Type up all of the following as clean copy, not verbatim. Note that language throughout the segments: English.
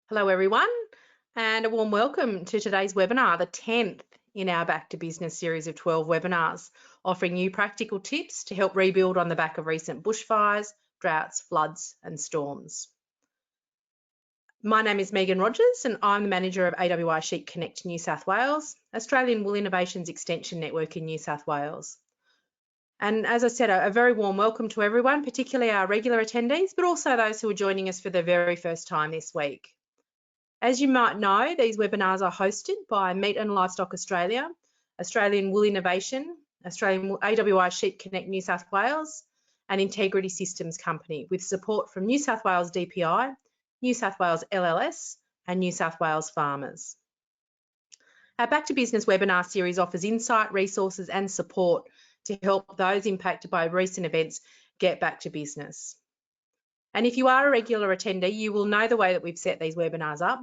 Hello everyone, and a warm welcome to today's webinar, the 10th in our Back to Business series of 12 webinars, offering you practical tips to help rebuild on the back of recent bushfires, droughts, floods and storms. My name is Megan Rogers and I'm the manager of AWI Sheep Connect New South Wales, Australian Wool Innovations Extension Network in New South Wales. And as I said, a very warm welcome to everyone, particularly our regular attendees, but also those who are joining us for the very first time this week. As you might know, these webinars are hosted by Meat and Livestock Australia, Australian Wool Innovation, Australian AWI Sheep Connect New South Wales, and Integrity Systems Company, with support from New South Wales DPI, New South Wales LLS, and New South Wales farmers. Our Back to Business webinar series offers insight, resources, and support to help those impacted by recent events get back to business. And if you are a regular attendee, you will know the way that we've set these webinars up.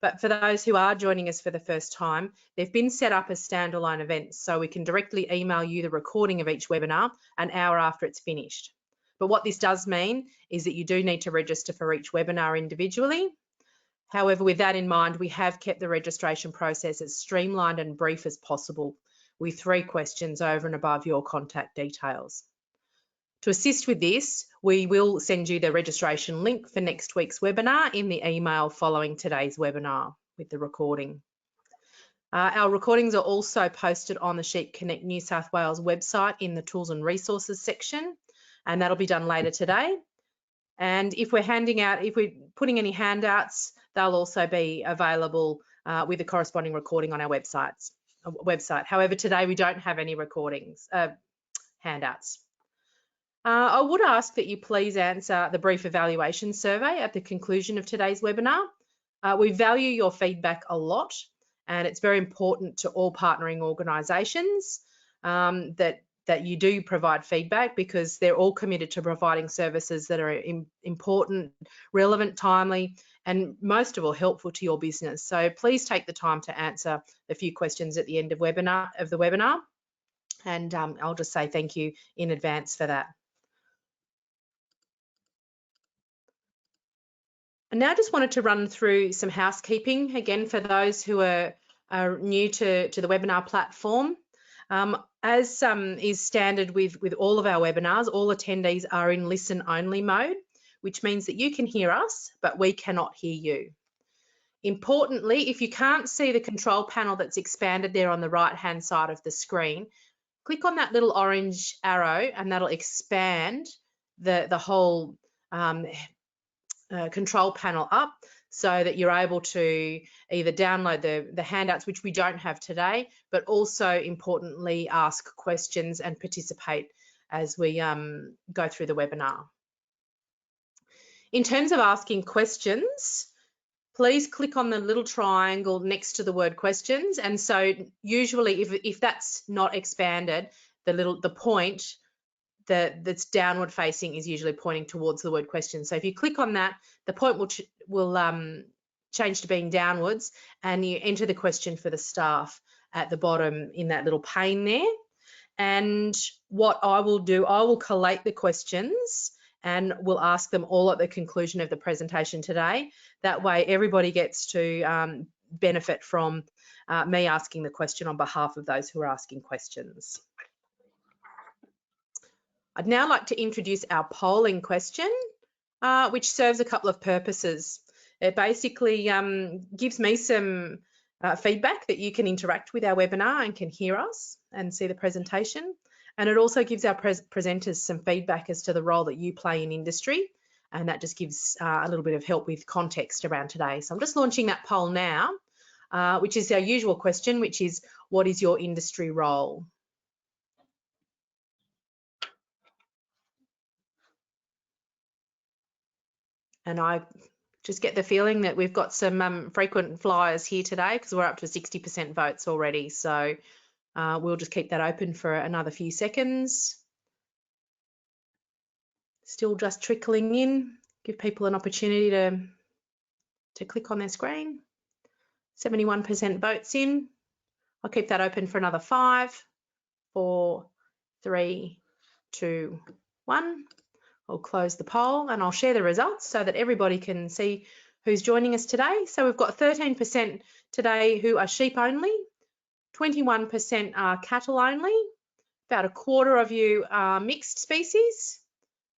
But for those who are joining us for the first time, they've been set up as standalone events, so we can directly email you the recording of each webinar an hour after it's finished. But what this does mean is that you do need to register for each webinar individually. However, with that in mind, we have kept the registration process as streamlined and brief as possible, with 3 questions over and above your contact details. To assist with this, we will send you the registration link for next week's webinar in the email following today's webinar with the recording. Our recordings are also posted on the Sheep Connect New South Wales website in the Tools and Resources section, and that'll be done later today. And if we're putting any handouts, they'll also be available with a corresponding recording on our website. However, today we don't have any handouts. I would ask that you please answer the brief evaluation survey at the conclusion of today's webinar. We value your feedback a lot, and it's very important to all partnering organisations that you do provide feedback, because they're all committed to providing services that are important, relevant, timely, and most of all helpful to your business. So please take the time to answer a few questions at the end of the webinar, and I'll just say thank you in advance for that. I now just wanted to run through some housekeeping, again, for those who are new to the webinar platform. As is standard with all of our webinars, all attendees are in listen-only mode, which means that you can hear us, but we cannot hear you. Importantly, if you can't see the control panel that's expanded there on the right-hand side of the screen, click on that little orange arrow and that'll expand the whole control panel up, so that you're able to either download the handouts, which we don't have today, but also importantly ask questions and participate as we go through the webinar. In terms of asking questions, please click on the little triangle next to the word questions, and so usually if that's not expanded, the point that's downward facing is usually pointing towards the word question. So if you click on that, the point will change to being downwards, and you enter the question for the staff at the bottom in that little pane there. And what I will do, I will collate the questions and we'll ask them all at the conclusion of the presentation today. That way everybody gets to benefit from me asking the question on behalf of those who are asking questions. I'd now like to introduce our polling question, which serves a couple of purposes. It basically gives me some feedback that you can interact with our webinar and can hear us and see the presentation. And it also gives our presenters some feedback as to the role that you play in industry. And that just gives a little bit of help with context around today. So I'm just launching that poll now, which is our usual question, which is, what is your industry role? And I just get the feeling that we've got some frequent flyers here today, because we're up to 60% votes already. So we'll just keep that open for another few seconds. Still just trickling in. Give people an opportunity to click on their screen. 71% votes in. I'll keep that open for another 5, 4, 3, 2, 1. I'll close the poll and I'll share the results so that everybody can see who's joining us today. So we've got 13% today who are sheep only, 21% are cattle only, about a quarter of you are mixed species,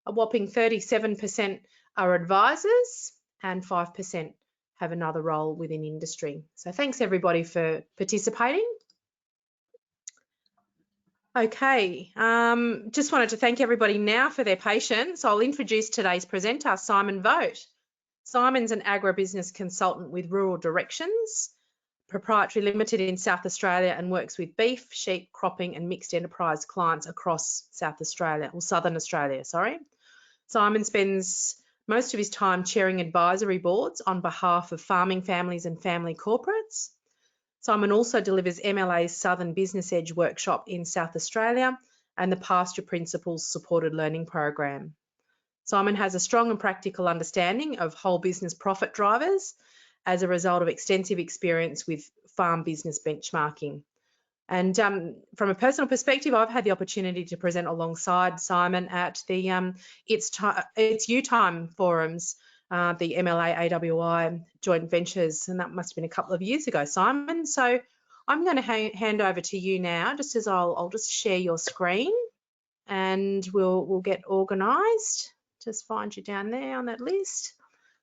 a whopping 37% are advisors, and 5% have another role within industry. So thanks everybody for participating. Okay, just wanted to thank everybody now for their patience. I'll introduce today's presenter, Simon Vogt. Simon's an agribusiness consultant with Rural Directions, Proprietary Limited in South Australia, and works with beef, sheep, cropping and mixed enterprise clients across South Australia, or Southern Australia, sorry. Simon spends most of his time chairing advisory boards on behalf of farming families and family corporates. Simon also delivers MLA's Southern Business Edge workshop in South Australia and the Pasture Principles Supported Learning Program. Simon has a strong and practical understanding of whole business profit drivers as a result of extensive experience with farm business benchmarking. And from a personal perspective, I've had the opportunity to present alongside Simon at the It's You Time forums, the MLA AWI joint ventures, and that must have been a couple of years ago, Simon. So I'm going to hand over to you now, just as I'll just share your screen and we'll get organised. Just find you down there on that list.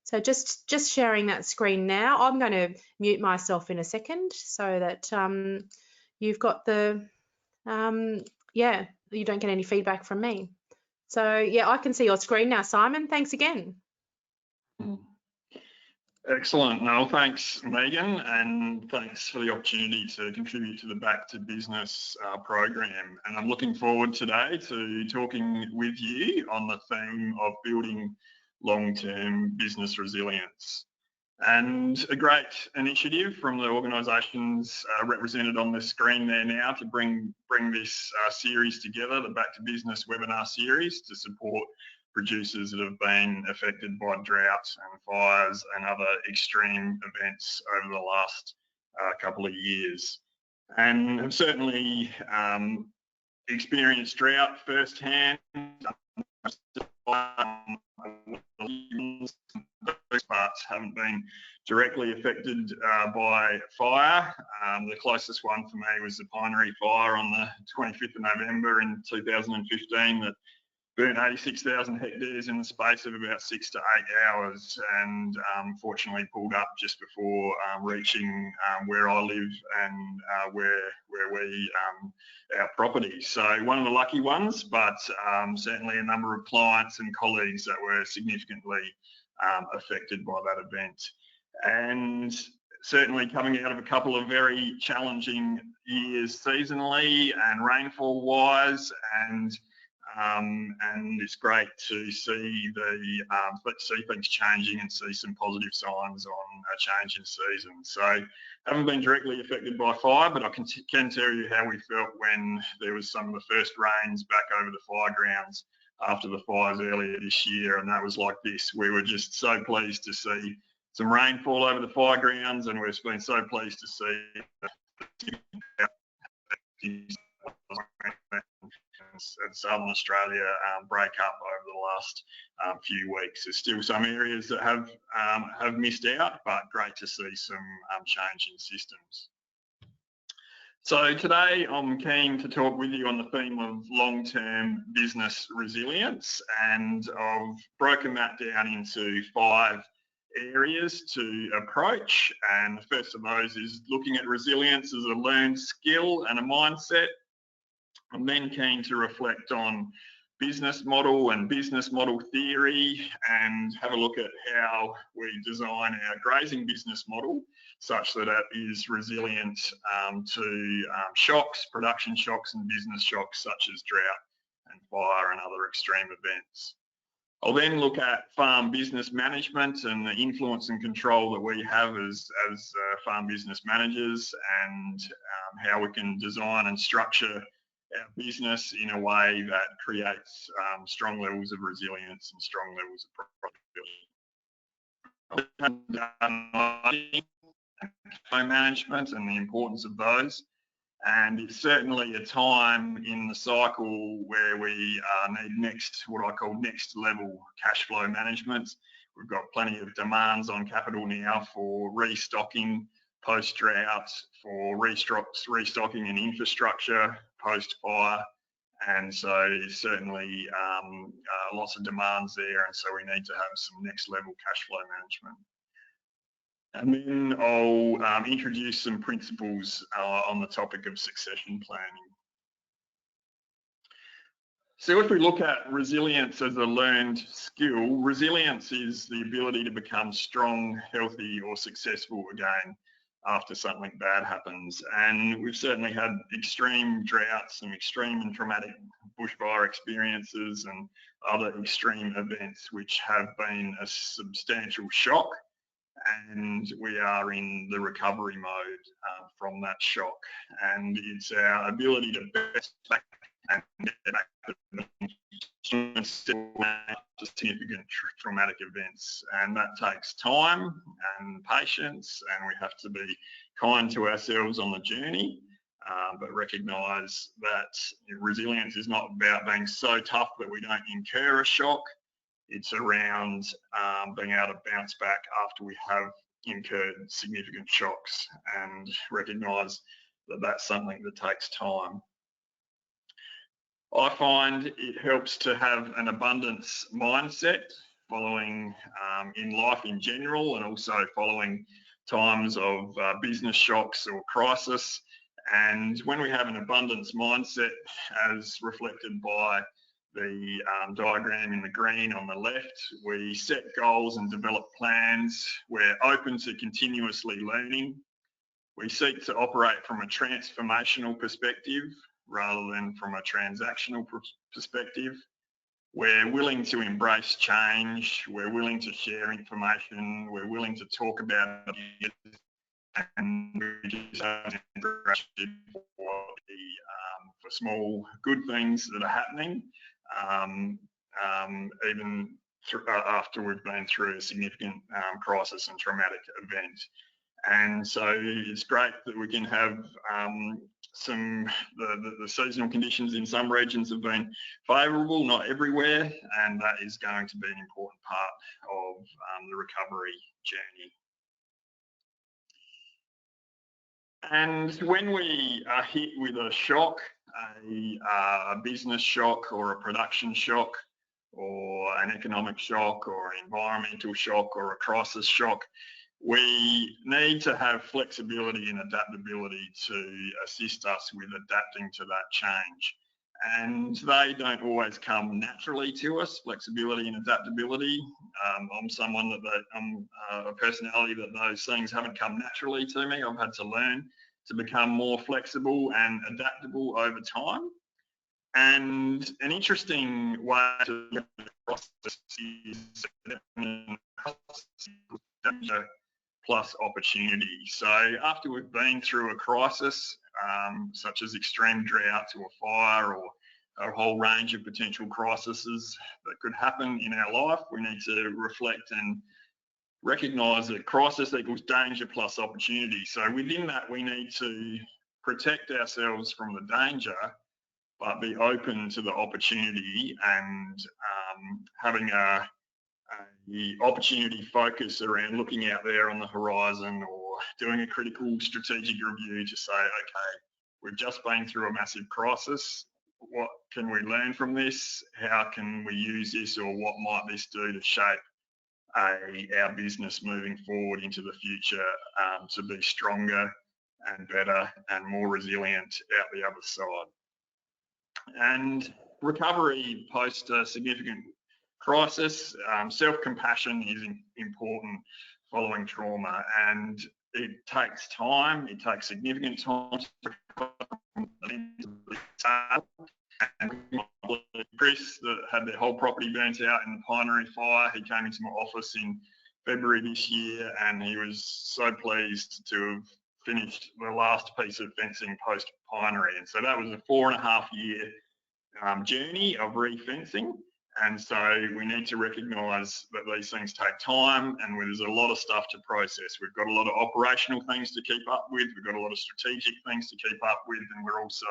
So just sharing that screen now. I'm going to mute myself in a second so that you've got the, yeah, you don't get any feedback from me. So yeah, I can see your screen now, Simon. Thanks again. Excellent. No, thanks, Megan, and thanks for the opportunity to contribute to the Back to Business program. And I'm looking forward today to talking with you on the theme of building long-term business resilience. And a great initiative from the organisations represented on the screen there now to bring this series together, the Back to Business webinar series, to support producers that have been affected by droughts and fires and other extreme events over the last couple of years, and have certainly experienced drought firsthand. Those parts haven't been directly affected by fire. The closest one for me was the Pinery fire on the 25th of November in 2015 that burnt 86,000 hectares in the space of about 6 to 8 hours, and fortunately pulled up just before reaching where I live and where we our property. So one of the lucky ones, but certainly a number of clients and colleagues that were significantly affected by that event. And certainly coming out of a couple of very challenging years seasonally and rainfall wise, and it's great to see things changing and see some positive signs on a change in season. So haven't been directly affected by fire, but I can tell you how we felt when there was some of the first rains back over the fire grounds after the fires earlier this year, and that was like this. We were just so pleased to see some rainfall over the fire grounds, and we've been so pleased to see and Southern Australia break up over the last few weeks. There's still some areas that have missed out, but great to see some change in systems. So today I'm keen to talk with you on the theme of long-term business resilience, and I've broken that down into 5 areas to approach. And the first of those is looking at resilience as a learned skill and a mindset. I'm then keen to reflect on business model and business model theory, and have a look at how we design our grazing business model such that it is resilient to shocks, production shocks and business shocks such as drought and fire and other extreme events. I'll then look at farm business management and the influence and control that we have as farm business managers, and how we can design and structure our business in a way that creates strong levels of resilience and strong levels of profitability. Management and the importance of those, and it's certainly a time in the cycle where we need what I call next level cash flow management, We've got plenty of demands on capital now for restocking post-drought, for restocking and infrastructure post-fire. And so certainly lots of demands there, and so we need to have some next level cash flow management. And then I'll introduce some principles on the topic of succession planning. So if we look at resilience as a learned skill, resilience is the ability to become strong, healthy, or successful again after something bad happens. And we've certainly had extreme droughts, some extreme and traumatic bushfire experiences and other extreme events which have been a substantial shock, and we are in the recovery mode from that shock. And it's our ability to bounce back and get back to significant traumatic events, and that takes time and patience, and we have to be kind to ourselves on the journey, but recognise that resilience is not about being so tough that we don't incur a shock. It's around being able to bounce back after we have incurred significant shocks, and recognise that that's something that takes time. I find it helps to have an abundance mindset following in life in general, and also following times of business shocks or crisis. And when we have an abundance mindset, as reflected by the diagram in the green on the left, we set goals and develop plans. We're open to continuously learning. We seek to operate from a transformational perspective rather than from a transactional perspective. We're willing to embrace change. We're willing to share information. We're willing to talk about it, and we just have an embrace for small good things that are happening, even after we've been through a significant crisis and traumatic event. And so it's great that we can have the seasonal conditions in some regions have been favourable, not everywhere, and that is going to be an important part of the recovery journey. And when we are hit with a shock, a business shock or a production shock or an economic shock or an environmental shock or a crisis shock, we need to have flexibility and adaptability to assist us with adapting to that change. And they don't always come naturally to us, flexibility and adaptability. I'm someone I'm a personality that those things haven't come naturally to me. I've had to learn to become more flexible and adaptable over time. And an interesting way to look at the process is plus opportunity. So after we've been through a crisis, such as extreme drought or fire or a whole range of potential crises that could happen in our life, we need to reflect and recognise that crisis equals danger plus opportunity. So within that, we need to protect ourselves from the danger, but be open to the opportunity, and having the opportunity focus around looking out there on the horizon, or doing a critical strategic review to say, okay, we've just been through a massive crisis. What can we learn from this? How can we use this, or what might this do to shape our business moving forward into the future to be stronger and better and more resilient out the other side? And recovery post a significant crisis, self-compassion is important following trauma, and it takes time. It takes significant time to and Chris, that had their whole property burnt out in the Pinery fire, he came into my office in February this year, and he was so pleased to have finished the last piece of fencing post Pinery. And so that was a 4.5 year journey of re-fencing. And so we need to recognise that these things take time, and there's a lot of stuff to process. We've got a lot of operational things to keep up with, we've got a lot of strategic things to keep up with, and we're also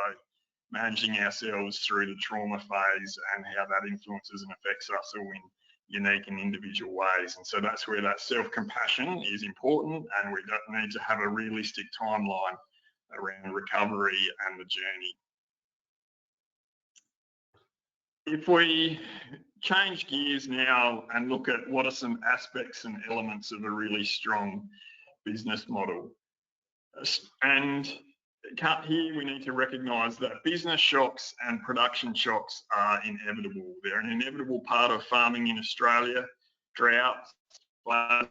managing ourselves through the trauma phase and how that influences and affects us all in unique and individual ways. And so that's where that self-compassion is important, and we don't need to have a realistic timeline around recovery and the journey. If we change gears now and look at what are some aspects and elements of a really strong business model, and here we need to recognise that business shocks and production shocks are inevitable. They're an inevitable part of farming in Australia. Droughts, floods,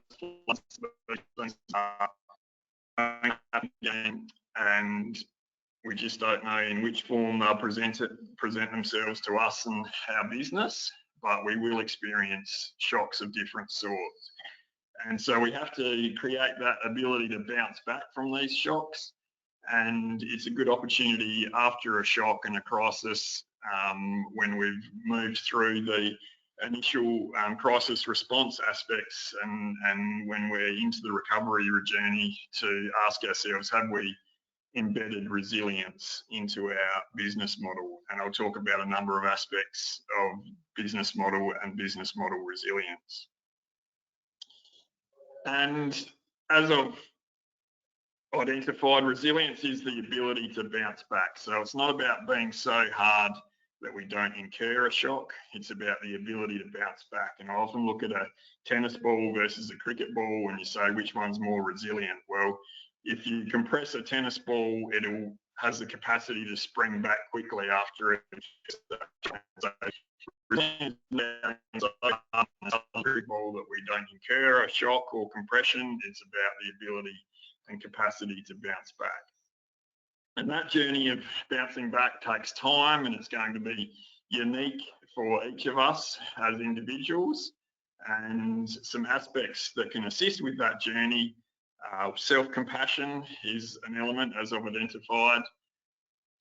and we just don't know in which form they'll present themselves to us and our business, but we will experience shocks of different sorts. And so we have to create that ability to bounce back from these shocks. And it's a good opportunity after a shock and a crisis, when we've moved through the initial crisis response aspects and when we're into the recovery journey, to ask ourselves, have we embedded resilience into our business model? And I'll talk about a number of aspects of business model and business model resilience. And as I've identified, resilience is the ability to bounce back. So it's not about being so hard that we don't incur a shock. It's about the ability to bounce back. And I often look at a tennis ball versus a cricket ball and you say, which one's more resilient? Well, if you compress a tennis ball, it has the capacity to spring back quickly after it. Ball that we don't incur a shock or compression. It's about the ability and capacity to bounce back. And that journey of bouncing back takes time, and it's going to be unique for each of us as individuals. And some aspects that can assist with that journey, self-compassion is an element, as I've identified.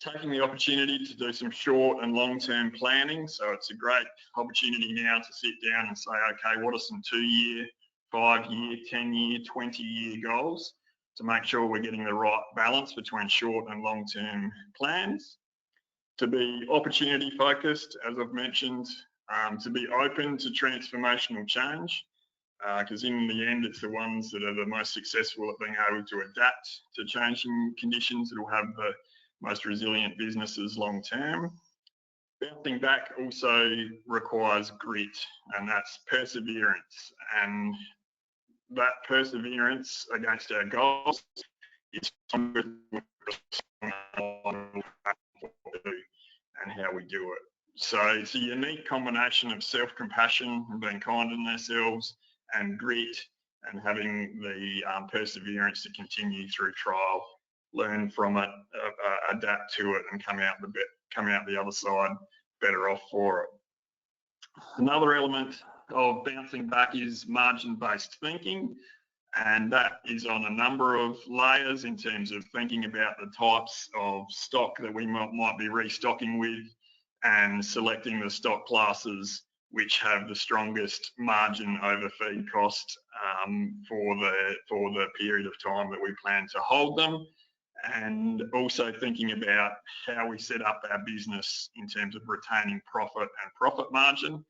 Taking the opportunity to do some short and long-term planning. So it's a great opportunity now to sit down and say, okay, what are some 2-year, 5-year, 10-year, 20-year goals to make sure we're getting the right balance between short and long-term plans. To be opportunity focused, as I've mentioned, to be open to transformational change, because in the end, it's the ones that are the most successful at being able to adapt to changing conditions that will have the most resilient businesses long term. Bouncing back also requires grit, and that's perseverance. And that perseverance against our goals is and how we do it. So it's a unique combination of self-compassion and being kind on ourselves, and grit, and having the perseverance to continue through trial, learn from it, adapt to it, and come out the other side better off for it. Another element of bouncing back is margin-based thinking, and that is on a number of layers in terms of thinking about the types of stock that we might be restocking with, and selecting the stock classes which have the strongest margin over feed cost for the period of time that we plan to hold them. And also thinking about how we set up our business in terms of retaining profit and profit margin,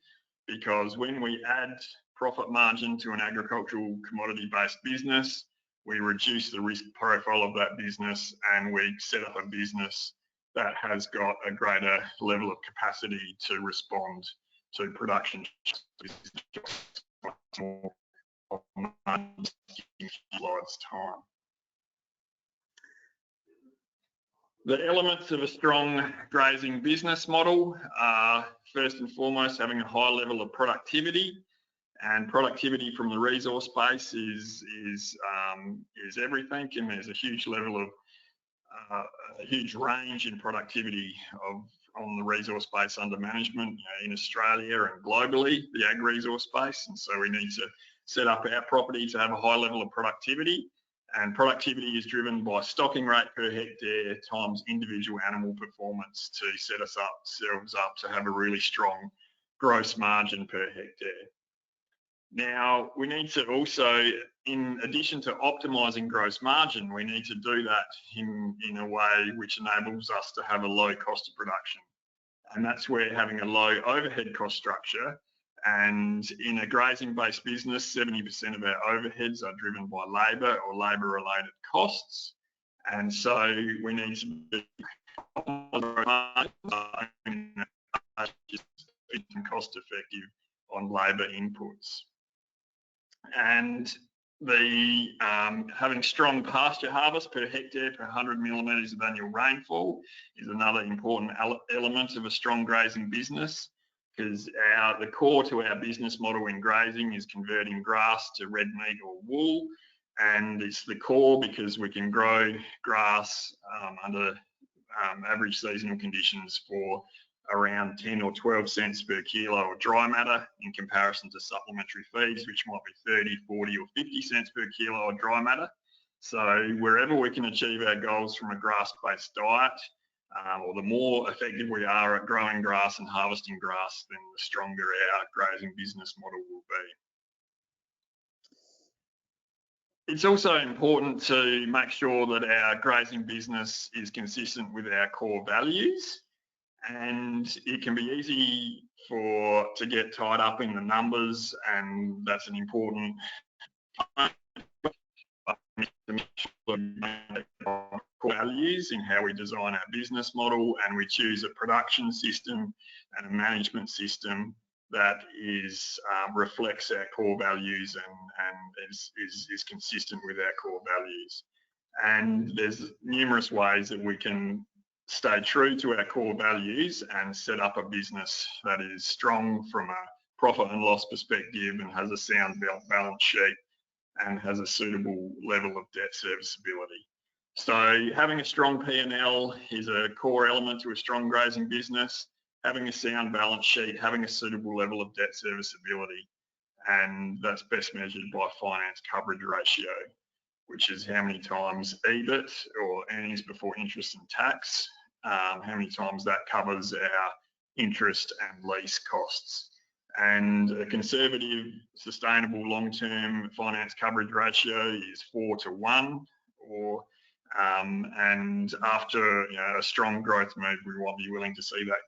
because when we add profit margin to an agricultural commodity-based business, we reduce the risk profile of that business, and we set up a business that has got a greater level of capacity to respond to production time. The elements of a strong grazing business model are, first and foremost, having a high level of productivity, and productivity from the resource base is everything, and there's a huge level of a huge range in productivity on the resource base under management in Australia and globally, the ag resource base. And so we need to set up our property to have a high level of productivity. And productivity is driven by stocking rate per hectare times individual animal performance to set ourselves up to have a really strong gross margin per hectare. Now, we need to also, in addition to optimising gross margin, we need to do that in a way which enables us to have a low cost of production. And that's where having a low overhead cost structure And in a grazing-based business, 70% of our overheads are driven by labour or labour-related costs. And so we need to be cost-effective on labour inputs. And the having strong pasture harvest per hectare per 100 millimetres of annual rainfall is another important element of a strong grazing business, because the core to our business model in grazing is converting grass to red meat or wool, and it's the core because we can grow grass under average seasonal conditions for around 10 or 12 cents per kilo of dry matter in comparison to supplementary feeds, which might be 30, 40 or 50 cents per kilo of dry matter. So wherever we can achieve our goals from a grass-based diet, or the more effective we are at growing grass and harvesting grass, then the stronger our grazing business model will be. It's also important to make sure that our grazing business is consistent with our core values. And it can be easy to get tied up in the numbers, and that's an important values in how we design our business model, and we choose a production system and a management system that reflects our core values and is consistent with our core values. And there's numerous ways that we can stay true to our core values and set up a business that is strong from a profit and loss perspective and has a sound balance sheet and has a suitable level of debt serviceability. So having a strong P&L is a core element to a strong grazing business, having a sound balance sheet, having a suitable level of debt serviceability, and that's best measured by finance coverage ratio, which is how many times EBIT, or earnings before interest and tax, how many times that covers our interest and lease costs. And a conservative, sustainable, long-term finance coverage ratio is 4 to 1, and after a strong growth move, we won't be willing to see that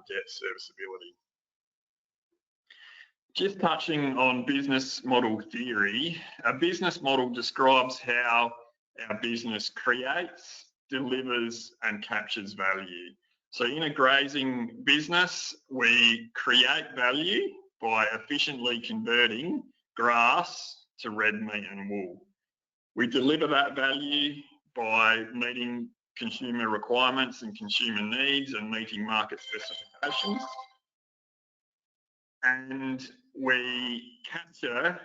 debt serviceability. Just touching on business model theory, a business model describes how our business creates, delivers and captures value. So in a grazing business, we create value by efficiently converting grass to red meat and wool. We deliver that value by meeting consumer requirements and consumer needs and meeting market specifications. And we capture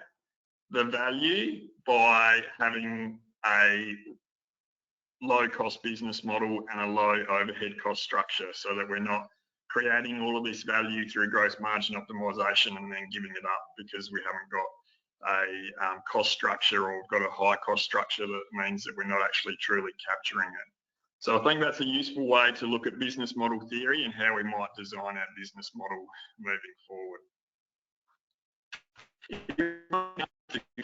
the value by having a low-cost business model and a low overhead cost structure, so that we're not creating all of this value through gross margin optimization and then giving it up because we haven't got a cost structure, or got a high cost structure that means that we're not actually truly capturing it. So I think that's a useful way to look at business model theory and how we might design our business model moving forward.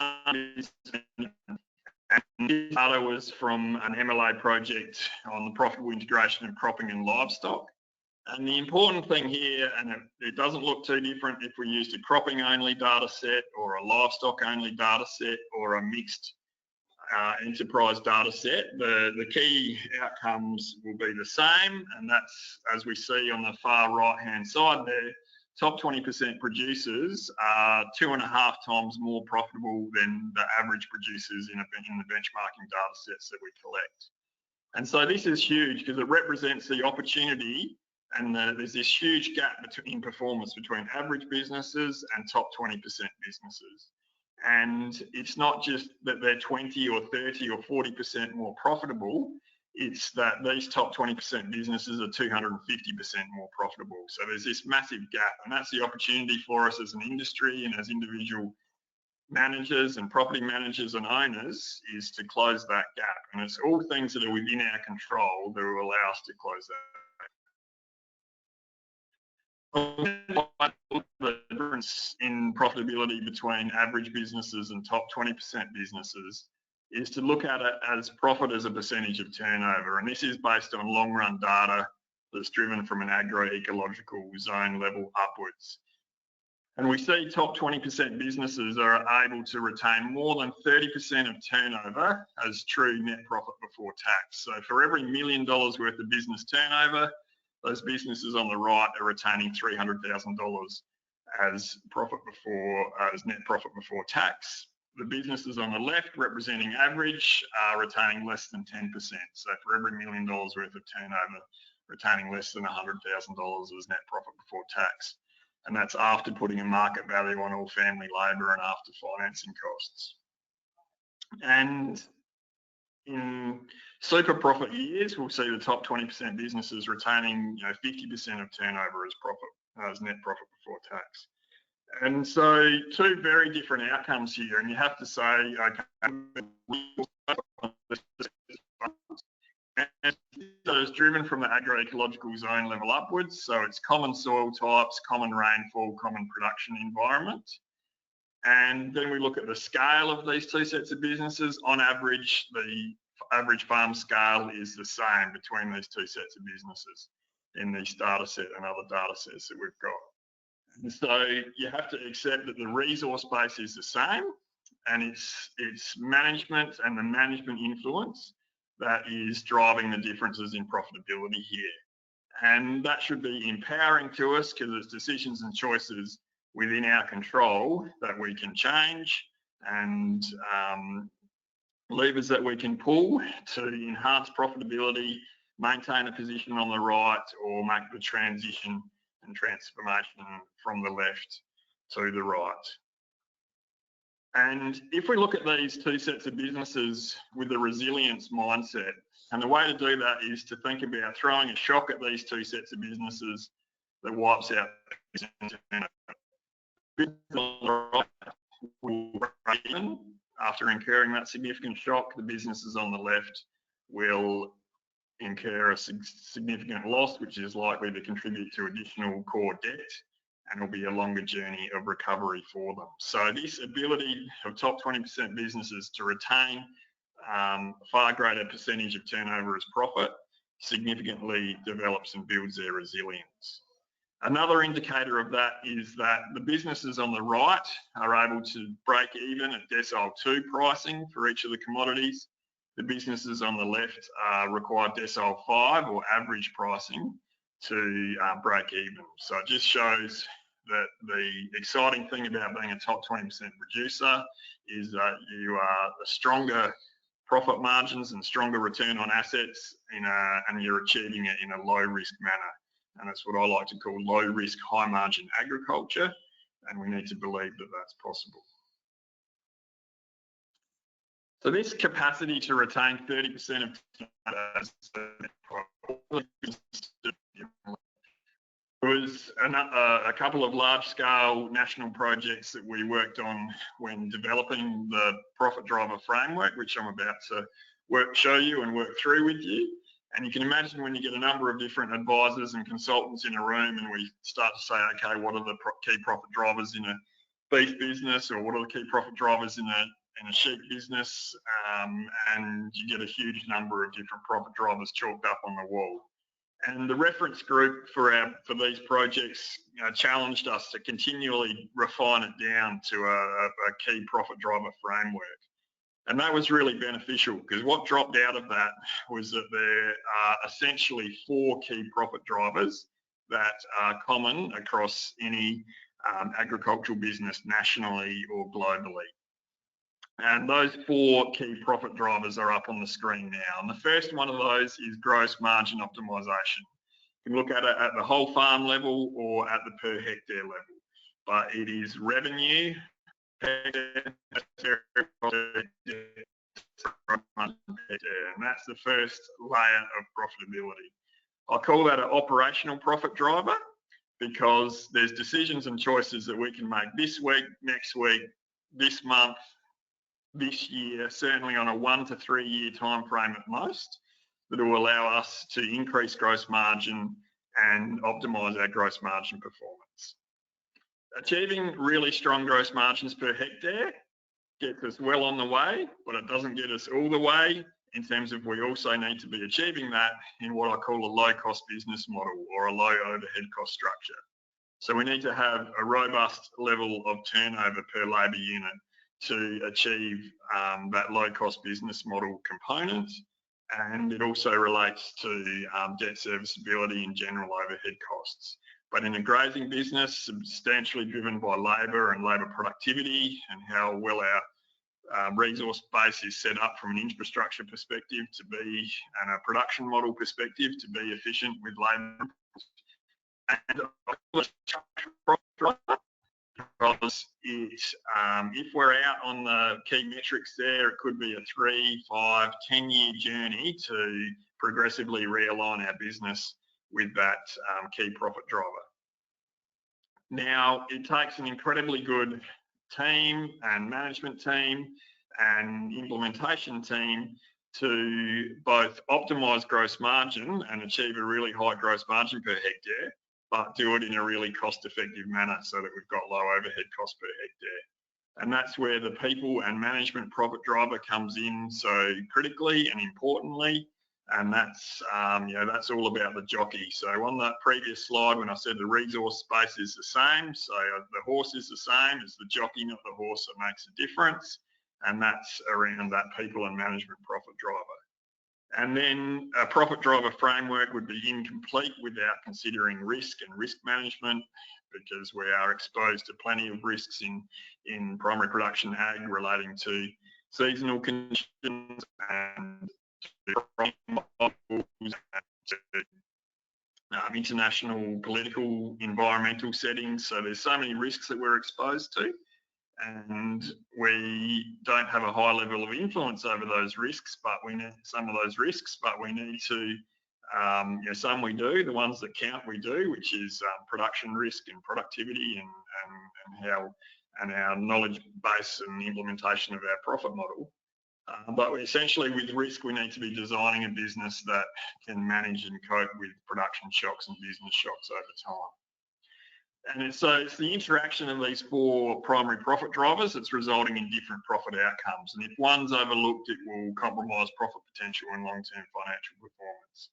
And this data was from an MLA project on the profitable integration of cropping and livestock. And the important thing here, and it doesn't look too different if we used a cropping only data set or a livestock only data set or a mixed enterprise data set, the key outcomes will be the same, and that's, as we see on the far right hand side there, top 20% producers are 2.5 times more profitable than the average producers in the benchmarking data sets that we collect. And so this is huge because it represents the opportunity, and there's this huge gap in performance between average businesses and top 20% businesses. And it's not just that they're 20 or 30 or 40% more profitable, it's that these top 20% businesses are 250% more profitable. So there's this massive gap, and that's the opportunity for us as an industry and as individual managers and property managers and owners, is to close that gap. And it's all things that are within our control that will allow us to close that gap. The difference in profitability between average businesses and top 20% businesses is to look at it as profit as a percentage of turnover. And this is based on long run data that's driven from an agroecological zone level upwards. And we see top 20% businesses are able to retain more than 30% of turnover as true net profit before tax. So for every $1 million worth of business turnover, those businesses on the right are retaining $300,000 as net profit before tax. The businesses on the left, representing average, are retaining less than 10%. So for every $1 million worth of turnover, retaining less than $100,000 as net profit before tax. And that's after putting a market value on all family labour and after financing costs. And in super profit years, we'll see the top 20% businesses retaining 50% of turnover as net profit before tax. And so two very different outcomes here, and you have to say, okay, so it's driven from the agroecological zone level upwards, so it's common soil types, common rainfall, common production environment. And then we look at the scale of these two sets of businesses. On average, the average farm scale is the same between these two sets of businesses in this data set and other data sets that we've got. And so you have to accept that the resource base is the same, and it's management and the management influence that is driving the differences in profitability here. And that should be empowering to us because it's decisions and choices within our control that we can change and levers that we can pull to enhance profitability, maintain a position on the right, or make the transition and transformation from the left to the right. And if we look at these two sets of businesses with a resilience mindset, and the way to do that is to think about throwing a shock at these two sets of businesses that wipes out after incurring that significant shock. The businesses on the left will incur a significant loss, which is likely to contribute to additional core debt, and it'll be a longer journey of recovery for them. So this ability of top 20% businesses to retain far greater percentage of turnover as profit significantly develops and builds their resilience. Another indicator of that is that the businesses on the right are able to break even at decile 2 pricing for each of the commodities. The businesses on the left require decile 5 or average pricing to break even. So it just shows that the exciting thing about being a top 20% producer is that you are a stronger profit margins and stronger return on assets and you're achieving it in a low risk manner. And that's what I like to call low risk, high margin agriculture. And we need to believe that that's possible. So this capacity to retain 30% of there was a couple of large-scale national projects that we worked on when developing the profit driver framework, which I'm about to show you and work through with you. And you can imagine when you get a number of different advisors and consultants in a room and we start to say, okay, what are the key profit drivers in a beef business, or what are the key profit drivers in a sheep business, and you get a huge number of different profit drivers chalked up on the wall. And the reference group for these projects challenged us to continually refine it down to a key profit driver framework. And that was really beneficial because what dropped out of that was that there are essentially 4 key profit drivers that are common across any agricultural business nationally or globally. And those 4 key profit drivers are up on the screen now. And the first one of those is gross margin optimisation. You can look at it at the whole farm level or at the per hectare level, but it is revenue, and that's the first layer of profitability. I call that an operational profit driver because there's decisions and choices that we can make this week, next week, this month, this year, certainly on a 1 to 3 year time frame at most, that will allow us to increase gross margin and optimise our gross margin performance. Achieving really strong gross margins per hectare gets us well on the way, but it doesn't get us all the way. in terms of we also need to be achieving that in what I call a low-cost business model or a low overhead cost structure. So we need to have a robust level of turnover per labour unit to achieve that low-cost business model component, and it also relates to debt serviceability and general overhead costs. But in a grazing business, substantially driven by labour and labour productivity and how well our resource base is set up from an infrastructure perspective to be, and a production model perspective to be efficient with labour. And because if we're out on the key metrics there, it could be a 3, 5, 10-year journey to progressively realign our business with that key profit driver. Now, it takes an incredibly good team and management team and implementation team to both optimise gross margin and achieve a really high gross margin per hectare, but do it in a really cost-effective manner so that we've got low overhead cost per hectare. And that's where the people and management profit driver comes in so critically and importantly. And that's, that's all about the jockey. So on that previous slide, when I said the resource space is the same, so the horse is the same, it's the jockey, not the horse, that makes a difference. And that's around that people and management profit driver. And then a profit driver framework would be incomplete without considering risk and risk management, because we are exposed to plenty of risks in primary production ag relating to seasonal conditions and international political environmental settings. So there's so many risks that we're exposed to, and we don't have a high level of influence over those risks, but we need some of those risks, but we need to, some we do, the ones that count we do, which is production risk and productivity and our knowledge base and implementation of our profit model. But essentially with risk, we need to be designing a business that can manage and cope with production shocks and business shocks over time. And so it's the interaction of these 4 primary profit drivers that's resulting in different profit outcomes. And if one's overlooked, it will compromise profit potential and long-term financial performance.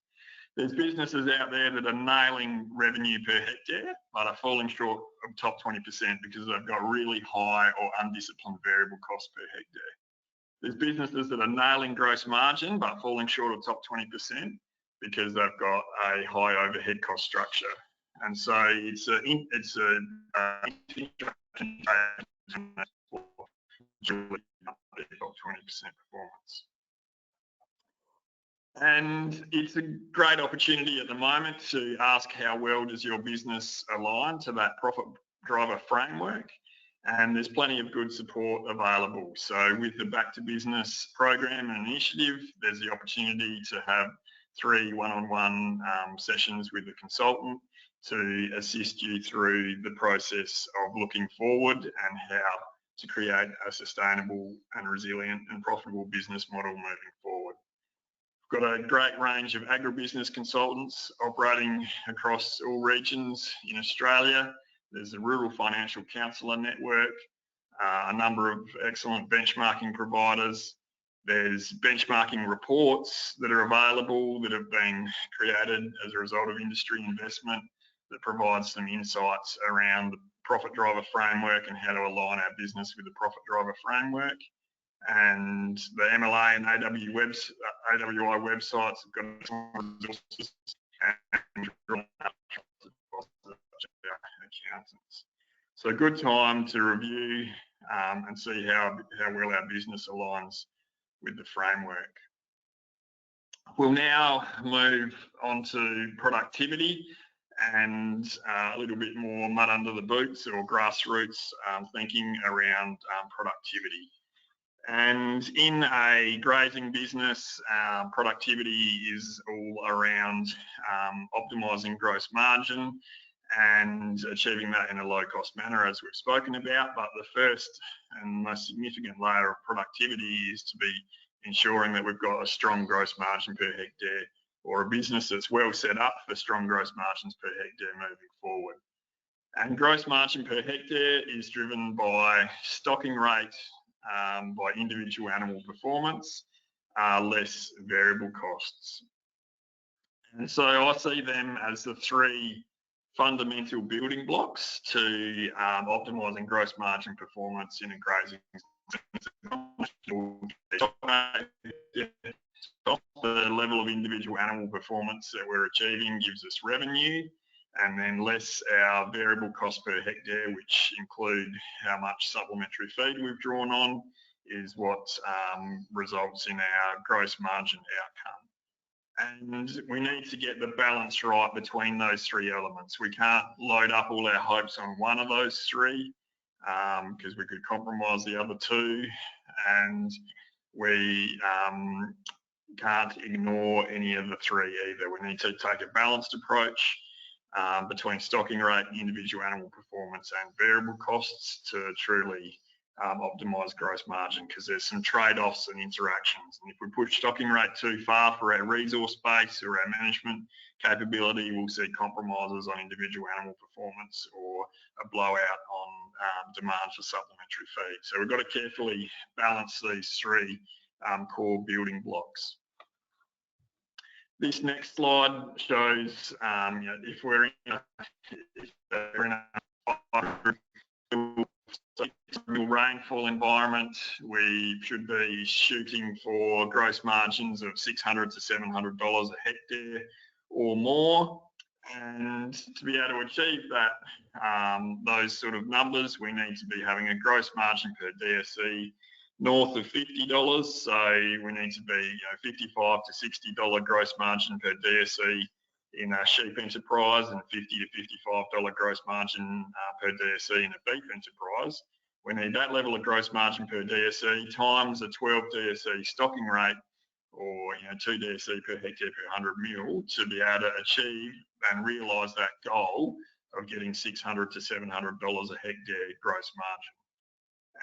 There's businesses out there that are nailing revenue per hectare, but are falling short of top 20% because they've got really high or undisciplined variable cost per hectare. There's businesses that are nailing gross margin, but falling short of top 20% because they've got a high overhead cost structure. And so it's a top 20% performance. And it's a great opportunity at the moment to ask how well does your business align to that profit driver framework. And there's plenty of good support available. So with the Back to Business program and initiative, there's the opportunity to have 3 one-on-one sessions with a consultant to assist you through the process of looking forward and how to create a sustainable and resilient and profitable business model moving forward. We've got a great range of agribusiness consultants operating across all regions in Australia. There's a Rural Financial Counsellor network, a number of excellent benchmarking providers. There's benchmarking reports that are available that have been created as a result of industry investment that provides some insights around the profit driver framework and how to align our business with the profit driver framework. And the MLA and AWI websites have got some resources and accountants. So a good time to review and see how well our business aligns with the framework. We'll now move on to productivity and a little bit more mud under the boots or grassroots thinking around productivity. And in a grazing business, productivity is all around optimising gross margin and achieving that in a low-cost manner, as we've spoken about. But the first and most significant layer of productivity is to be ensuring that we've got a strong gross margin per hectare, or a business that's well set up for strong gross margins per hectare moving forward. And gross margin per hectare is driven by stocking rate, by individual animal performance, less variable costs. And so I see them as the three fundamental building blocks to optimising gross margin performance in a grazing. The level of individual animal performance that we're achieving gives us revenue, and then less our variable cost per hectare, which include how much supplementary feed we've drawn on, is what results in our gross margin outcome. And we need to get the balance right between those three elements. We can't load up all our hopes on one of those three because we could compromise the other two, and we can't ignore any of the three either. We need to take a balanced approach between stocking rate, individual animal performance and variable costs to truly optimise gross margin, because there's some trade-offs and interactions. And if we push stocking rate too far for our resource base or our management capability, we'll see compromises on individual animal performance or a blowout on demand for supplementary feed. So we've got to carefully balance these three core building blocks. This next slide shows if we're in a rainfall environment, we should be shooting for gross margins of $600 to $700 a hectare or more. And to be able to achieve that, those sort of numbers, we need to be having a gross margin per DSE north of $50. So we need to be $55 to $60 gross margin per DSE in a sheep enterprise and $50 to $55 gross margin per DSE in a beef enterprise. We need that level of gross margin per DSE times a 12 DSE stocking rate, or 2 DSE per hectare per 100 mil, to be able to achieve and realise that goal of getting $600 to $700 a hectare gross margin.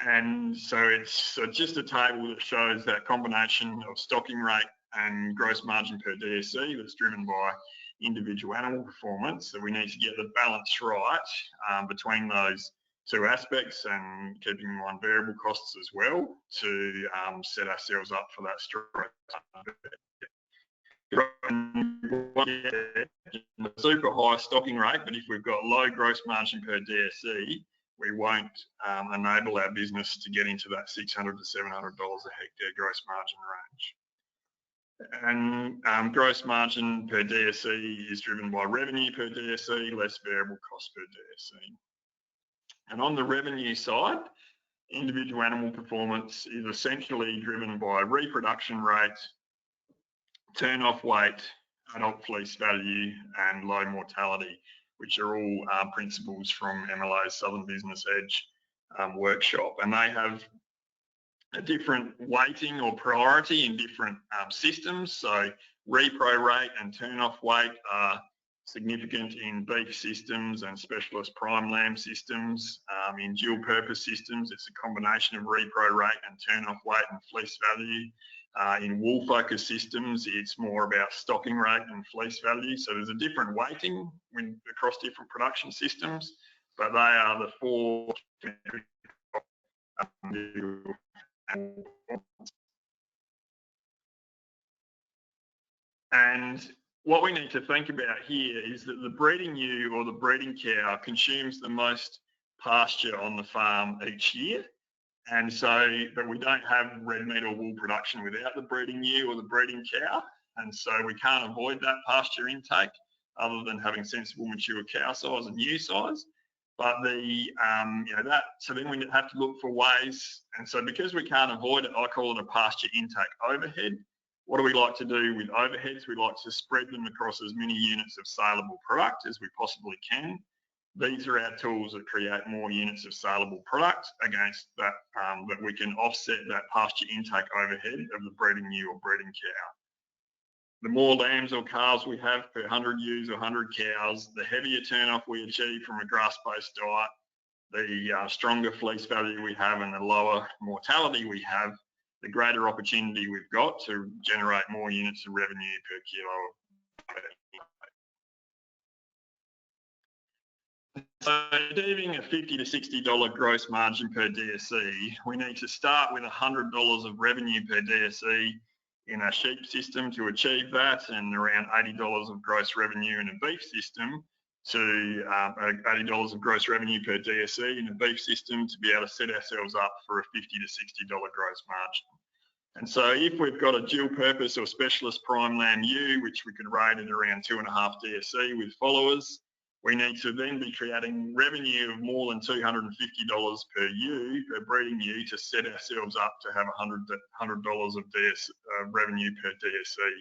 And so it's just a table that shows that combination of stocking rate and gross margin per DSE that's driven by individual animal performance. So we need to get the balance right between those two aspects, and keeping in mind variable costs as well, to set ourselves up for that straight super high stocking rate, but if we've got low gross margin per DSE, we won't enable our business to get into that $600 to $700 a hectare gross margin range. And gross margin per DSE is driven by revenue per DSE, less variable cost per DSE. And on the revenue side, individual animal performance is essentially driven by reproduction rate, turn-off weight, adult fleece value, and low mortality, which are all principles from MLA's Southern Business Edge workshop. And they have a different weighting or priority in different systems. So repro rate and turn-off weight are significant in beef systems and specialist prime lamb systems. In dual purpose systems, it's a combination of repro rate and turn-off weight and fleece value. In wool focus systems, it's more about stocking rate and fleece value. So there's a different weighting across different production systems, but they are the four. And what we need to think about here is that the breeding ewe or the breeding cow consumes the most pasture on the farm each year. And so, but we don't have red meat or wool production without the breeding ewe or the breeding cow. And so we can't avoid that pasture intake other than having sensible mature cow size and ewe size. But so then we have to look for ways. And so because we can't avoid it, I call it a pasture intake overhead. What do we like to do with overheads? We like to spread them across as many units of saleable product as we possibly can. These are our tools that create more units of saleable product against that, that we can offset that pasture intake overhead of the breeding ewe or breeding cow. The more lambs or calves we have per 100 ewes or 100 cows, the heavier turn-off we achieve from a grass-based diet, the stronger fleece value we have and the lower mortality we have, the greater opportunity we've got to generate more units of revenue per kilo. So achieving a $50 to $60 gross margin per DSE, we need to start with $100 of revenue per DSE in a sheep system to achieve that, and around $80 of gross revenue in a beef system to $80 of gross revenue per DSE in a beef system to be able to set ourselves up for a $50 to $60 gross margin. And so if we've got a dual purpose or specialist prime lamb ewe, which we could rate at around 2.5 DSE with followers, we need to then be creating revenue of more than $250 per ewe, per breeding ewe, to set ourselves up to have $100 of revenue per DSE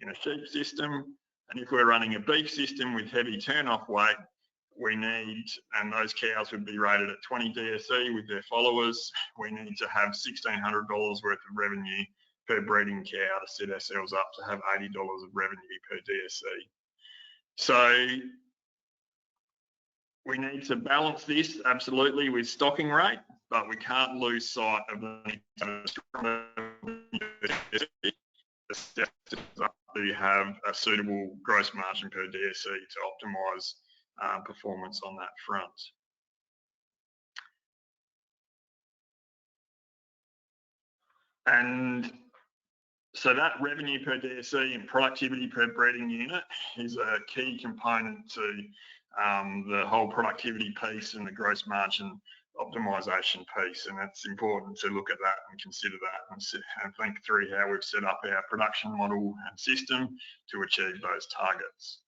in a sheep system. And if we're running a beef system with heavy turn-off weight, we need, and those cows would be rated at 20 DSE with their followers, we need to have $1,600 worth of revenue per breeding cow to set ourselves up to have $80 of revenue per DSE. So we need to balance this absolutely with stocking rate, but we can't lose sight of the need to have a suitable gross margin per DSE to optimise performance on that front. And so that revenue per DSE and productivity per breeding unit is a key component to the whole productivity piece and the gross margin optimisation piece, and it's important to look at that and consider that and think through how we've set up our production model and system to achieve those targets.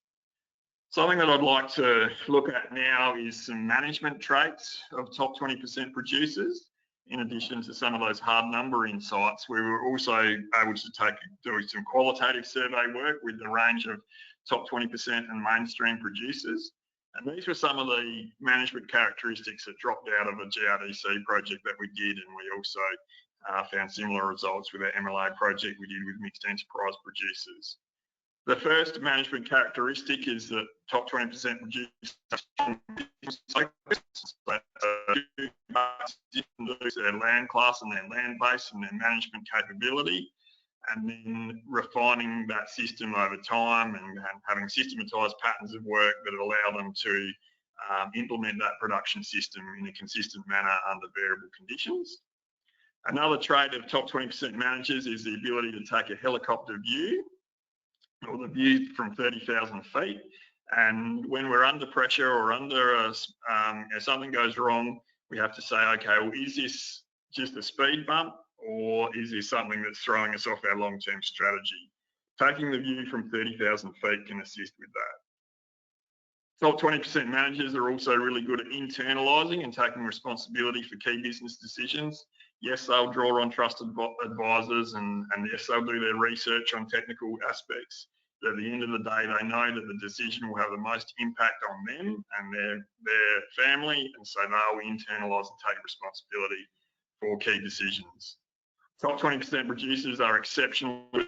Something that I'd like to look at now is some management traits of top 20% producers. In addition to some of those hard number insights, we were also able to do some qualitative survey work with the range of top 20% and mainstream producers. And these were some of the management characteristics that dropped out of a GRDC project that we did, and we also found similar results with our MLA project we did with mixed enterprise producers. The first management characteristic is that top 20% producers their land class and their land base and their management capability, and then refining that system over time and having systematised patterns of work that allow them to implement that production system in a consistent manner under variable conditions. Another trait of top 20% managers is the ability to take a helicopter view, or the view from 30,000 feet. And when we're under pressure or under if something goes wrong, we have to say, okay, well, is this just a speed bump, or is this something that's throwing us off our long-term strategy? Taking the view from 30,000 feet can assist with that. Top 20% managers are also really good at internalising and taking responsibility for key business decisions. Yes, they'll draw on trusted advisors, and yes, they'll do their research on technical aspects. But at the end of the day, they know that the decision will have the most impact on them and their family, and so they'll internalise and take responsibility for key decisions. Top 20% producers are exceptional at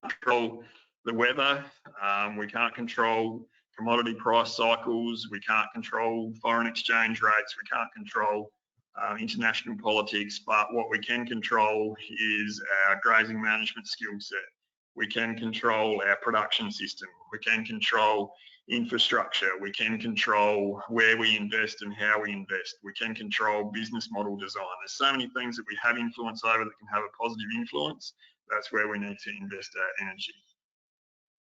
control the weather. We can't control commodity price cycles. We can't control foreign exchange rates. We can't control international politics, but what we can control is our grazing management skill set. We can control our production system. We can control infrastructure. We can control where we invest and how we invest. We can control business model design. There's so many things that we have influence over that can have a positive influence. That's where we need to invest our energy.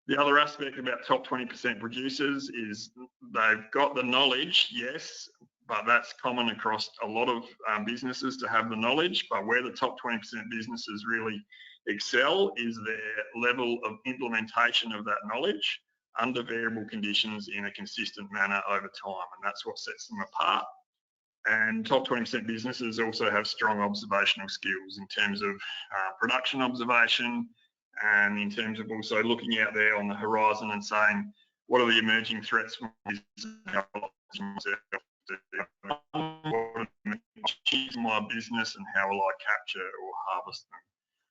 The other aspect about top 20% producers is they've got the knowledge, yes, but that's common across a lot of businesses to have the knowledge. But where the top 20% businesses really excel is their level of implementation of that knowledge under variable conditions in a consistent manner over time, and that's what sets them apart. And top 20% businesses also have strong observational skills in terms of production observation, and in terms of also looking out there on the horizon and saying, what are the emerging threats from my business, and how will I capture or harvest them?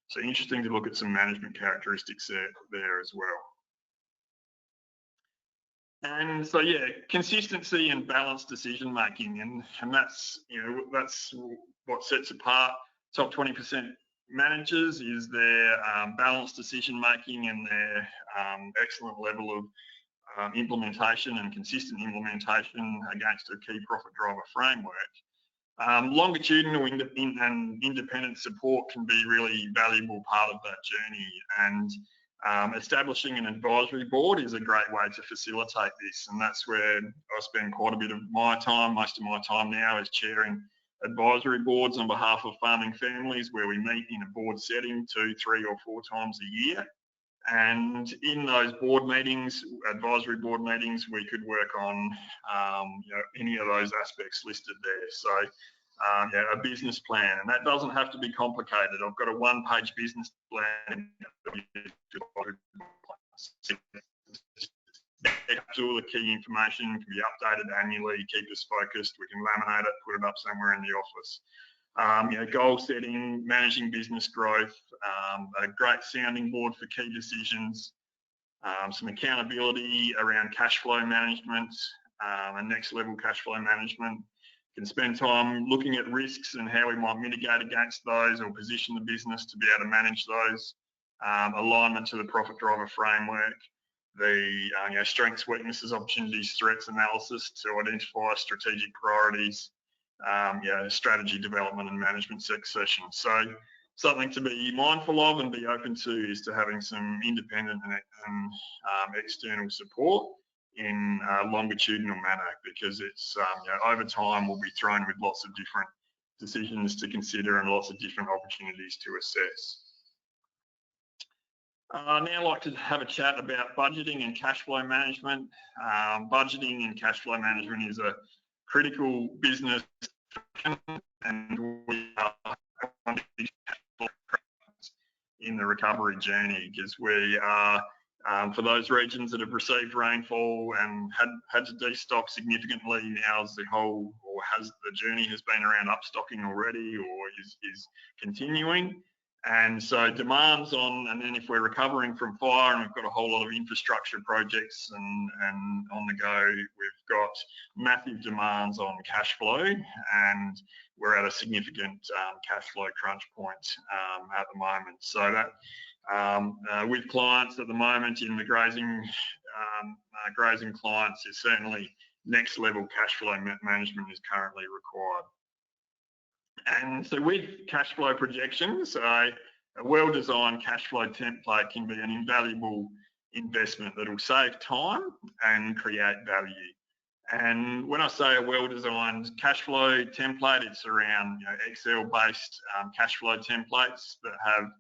So interesting to look at some management characteristics there as well. And so, yeah, consistency and balanced decision making, and that's, that's what sets apart top 20% managers, is their balanced decision making and their excellent level of implementation and consistent implementation against a key profit driver framework. Longitudinal and independent support can be really valuable part of that journey, and establishing an advisory board is a great way to facilitate this, and that's where I spend quite a bit of my time. Most of my time now is chairing advisory boards on behalf of farming families, where we meet in a board setting 2, 3 or 4 times a year. And in those board meetings, advisory board meetings, we could work on any of those aspects listed there. So a business plan, and that doesn't have to be complicated. I've got a 1-page business plan. All the key information can be updated annually, keep us focused. We can laminate it, put it up somewhere in the office. Goal setting, managing business growth, a great sounding board for key decisions, some accountability around cash flow management, and next level cash flow management. Can spend time looking at risks and how we might mitigate against those or position the business to be able to manage those. Alignment to the profit driver framework, the strengths, weaknesses, opportunities, threats analysis to identify strategic priorities, strategy development and management succession. So something to be mindful of and be open to is to having some independent and external support in a longitudinal manner, because it's over time we'll be thrown with lots of different decisions to consider and lots of different opportunities to assess. Now I'd like to have a chat about budgeting and cash flow management. Budgeting and cash flow management is a critical business, and we are in the recovery journey, because we are for those regions that have received rainfall and had to destock significantly, now's the whole, or the journey has been around upstocking already, or is continuing. And so demands on, and then if we're recovering from fire and we've got a whole lot of infrastructure projects and on the go, we've got massive demands on cash flow, and we're at a significant cash flow crunch point at the moment. So that with clients at the moment in the grazing clients is certainly next level cash flow management is currently required. And so with cash flow projections, a well-designed cash flow template can be an invaluable investment that will save time and create value. And when I say a well-designed cash flow template, it's around Excel-based cash flow templates that have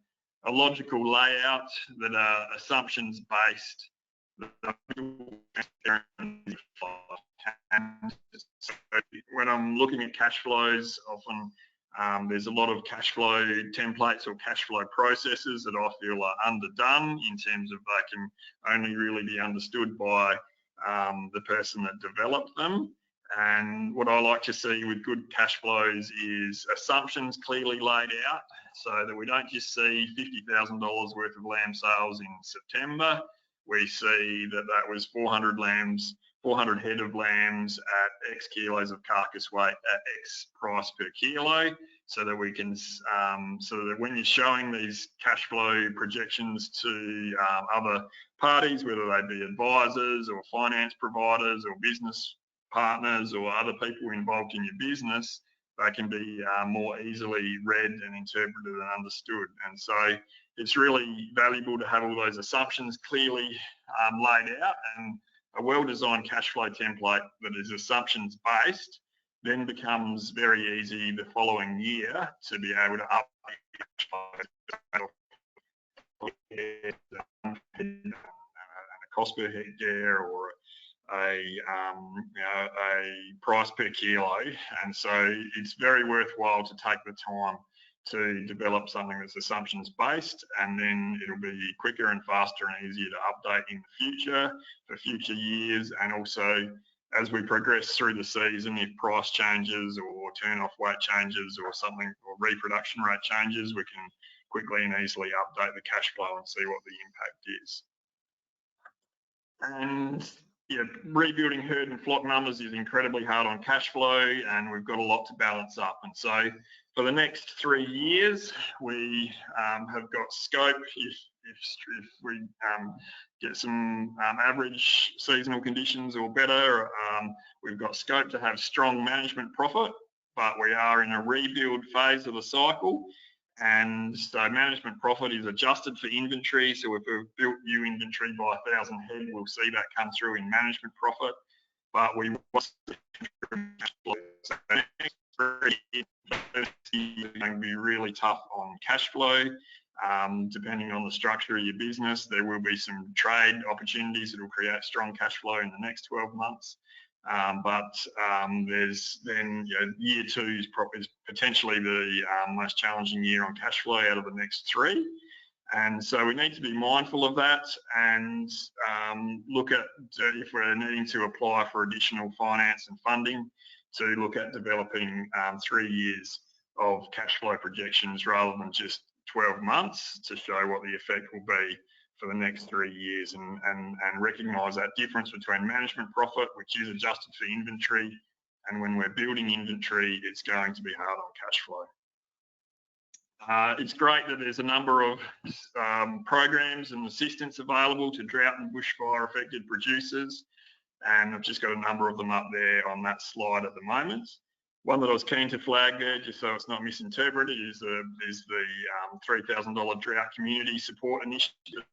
a logical layout, that are assumptions-based, and so when I'm looking at cash flows, often there's a lot of cash flow templates or cash flow processes that I feel are underdone, in terms of they can only really be understood by the person that developed them. And what I like to see with good cash flows is assumptions clearly laid out, so that we don't just see $50,000 worth of lamb sales in September. We see that that was 400 head of lambs at X kilos of carcass weight at X price per kilo, so that we can, so that when you're showing these cash flow projections to other parties, whether they be advisors or finance providers or business partners or other people involved in your business, they can be more easily read and interpreted and understood. And so it's really valuable to have all those assumptions clearly laid out, and a well-designed cash flow template that is assumptions based then becomes very easy the following year to be able to update a cost per hectare or a price per kilo. And so it's very worthwhile to take the time to develop something that's assumptions based, and then it'll be quicker and faster and easier to update in the future for future years. And also as we progress through the season, if price changes or turn off weight changes or something, or reproduction rate changes, we can quickly and easily update the cash flow and see what the impact is. And rebuilding herd and flock numbers is incredibly hard on cash flow, and we've got a lot to balance up. And so for the next 3 years, we have got scope, if we get some average seasonal conditions or better, we've got scope to have strong management profit but we are in a rebuild phase of the cycle. And so management profit is adjusted for inventory. So if we've built new inventory by 1,000 head, we'll see that come through in management profit. But we want to going to be really tough on cash flow. Depending on the structure of your business, there will be some trade opportunities that will create strong cash flow in the next 12 months. There's then, year two is potentially the most challenging year on cash flow out of the next 3. And so we need to be mindful of that and look at if we're needing to apply for additional finance and funding to look at developing 3 years of cash flow projections rather than just 12 months to show what the effect will be for the next 3 years and recognise that difference between management profit, which is adjusted for inventory, and when we're building inventory, it's going to be hard on cash flow. It's great that there's a number of programs and assistance available to drought and bushfire affected producers, and I've just got a number of them up there on that slide at the moment. One that I was keen to flag there, just so it's not misinterpreted, is the $3,000 drought community support initiative.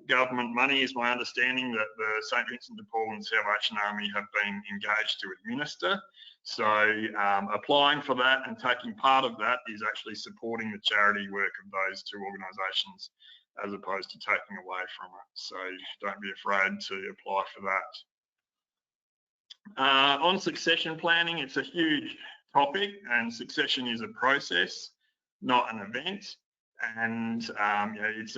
Government money is my understanding that the St Vincent de Paul and Salvation Army have been engaged to administer. So applying for that and taking part of that is actually supporting the charity work of those 2 organisations as opposed to taking away from it. So don't be afraid to apply for that. On succession planning, it's a huge topic, and succession is a process, not an event. And it's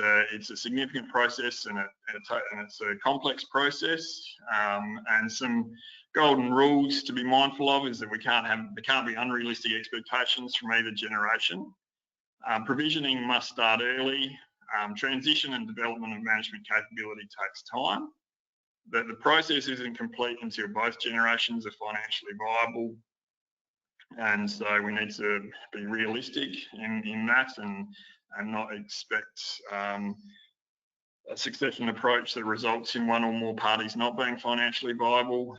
a significant process, and it's a complex process. And some golden rules to be mindful of is that there can't be unrealistic expectations from either generation. Provisioning must start early. Transition and development of management capability takes time. That the process isn't complete until both generations are financially viable, and so we need to be realistic in that and not expect a succession approach that results in one or more parties not being financially viable.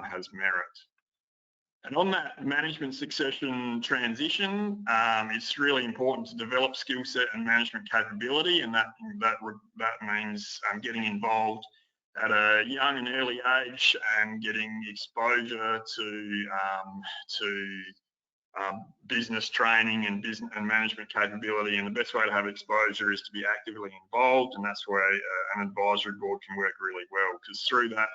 Has merit. And on that management succession transition, it's really important to develop skill set and management capability, and that means getting involved at a young and early age and getting exposure to business training and business and management capability. And the best way to have exposure is to be actively involved, and that's where an advisory board can work really well, because through that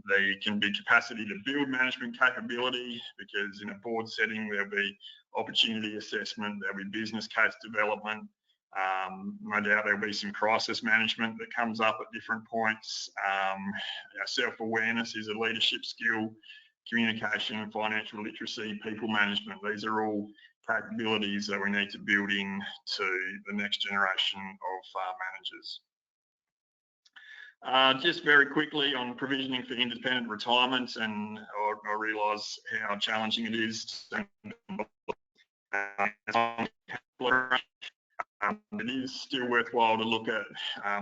there can be capacity to build management capability, because in a board setting there'll be opportunity assessment, there'll be business case development, no doubt there'll be some crisis management that comes up at different points. Self-awareness is a leadership skill, communication, financial literacy, people management. These are all capabilities that we need to build in to the next generation of managers. Just very quickly on provisioning for independent retirement, and I realise how challenging it is. It is still worthwhile to look at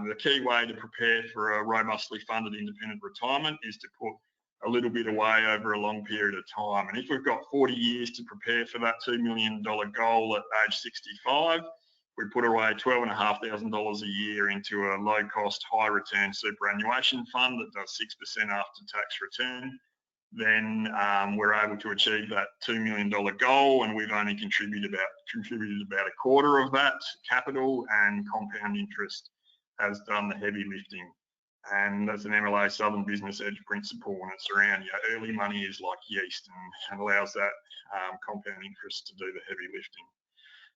the key way to prepare for a robustly funded independent retirement is to put a little bit away over a long period of time. And if we've got 40 years to prepare for that $2 million goal at age 65, we put away $12,500 a year into a low-cost, high-return superannuation fund that does 6% after-tax return, then we're able to achieve that $2 million goal, and we've only contributed about a quarter of that capital, and compound interest has done the heavy lifting. And that's an MLA Southern Business Edge principle, and it's around early money is like yeast and allows that compound interest to do the heavy lifting.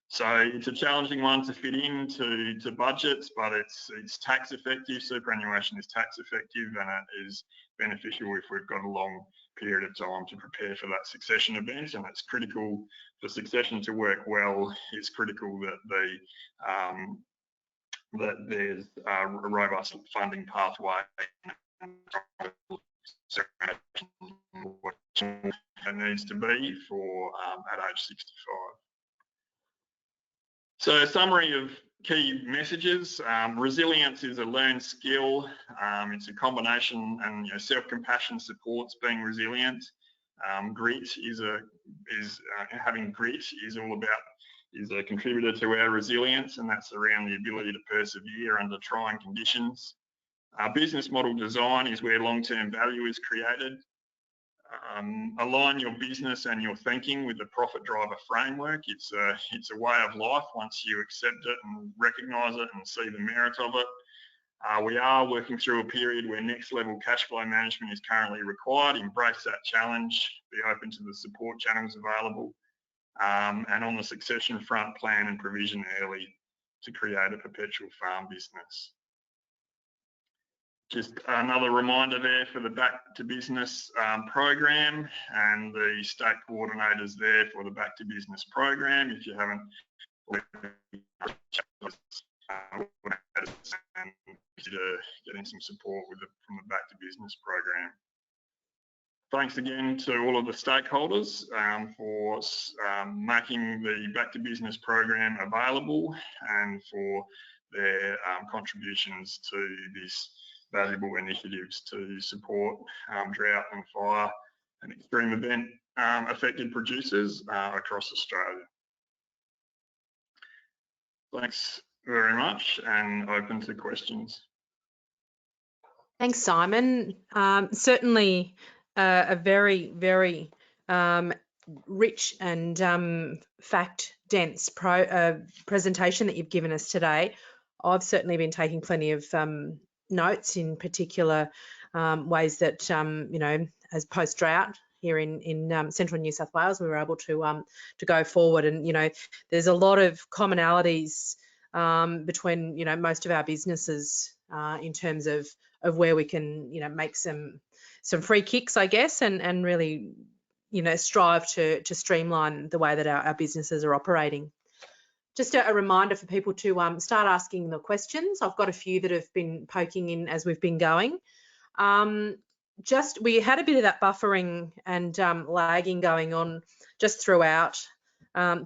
So it's a challenging one to fit into budgets, but it's tax effective. Superannuation is tax effective, and it is beneficial if we've got a long period of time to prepare for that succession event. And it's critical for succession to work well. It's critical that there's a robust funding pathway. It needs to be for at age 65. So a summary of key messages. Resilience is a learned skill. It's a combination, and self-compassion supports being resilient. Grit having grit is all about, is a contributor to our resilience, and that's around the ability to persevere under trying conditions. Business model design is where long-term value is created. Align your business and your thinking with the profit driver framework. It's a way of life once you accept it and recognise it and see the merit of it. We are working through a period where next level cash flow management is currently required. Embrace that challenge, be open to the support channels available, and on the succession front, plan and provision early to create a perpetual farm business. Just another reminder there for the Back to Business program and the state coordinators there for the Back to Business program. If you haven't consider getting some support from the Back to Business program. Thanks again to all of the stakeholders for making the Back to Business program available and for their contributions to this valuable initiatives to support drought and fire and extreme event affected producers across Australia. Thanks very much, and open to questions. Thanks, Simon. Certainly a very, very rich and fact-dense presentation that you've given us today. I've certainly been taking plenty of notes, in particular ways that as post-drought here in central New South Wales, we were able to go forward, and there's a lot of commonalities between most of our businesses in terms of where we can make some free kicks, I guess, and really strive to streamline the way that our businesses are operating. Just a reminder for people to start asking the questions. I've got a few that have been poking in as we've been going. We had a bit of that buffering and lagging going on just throughout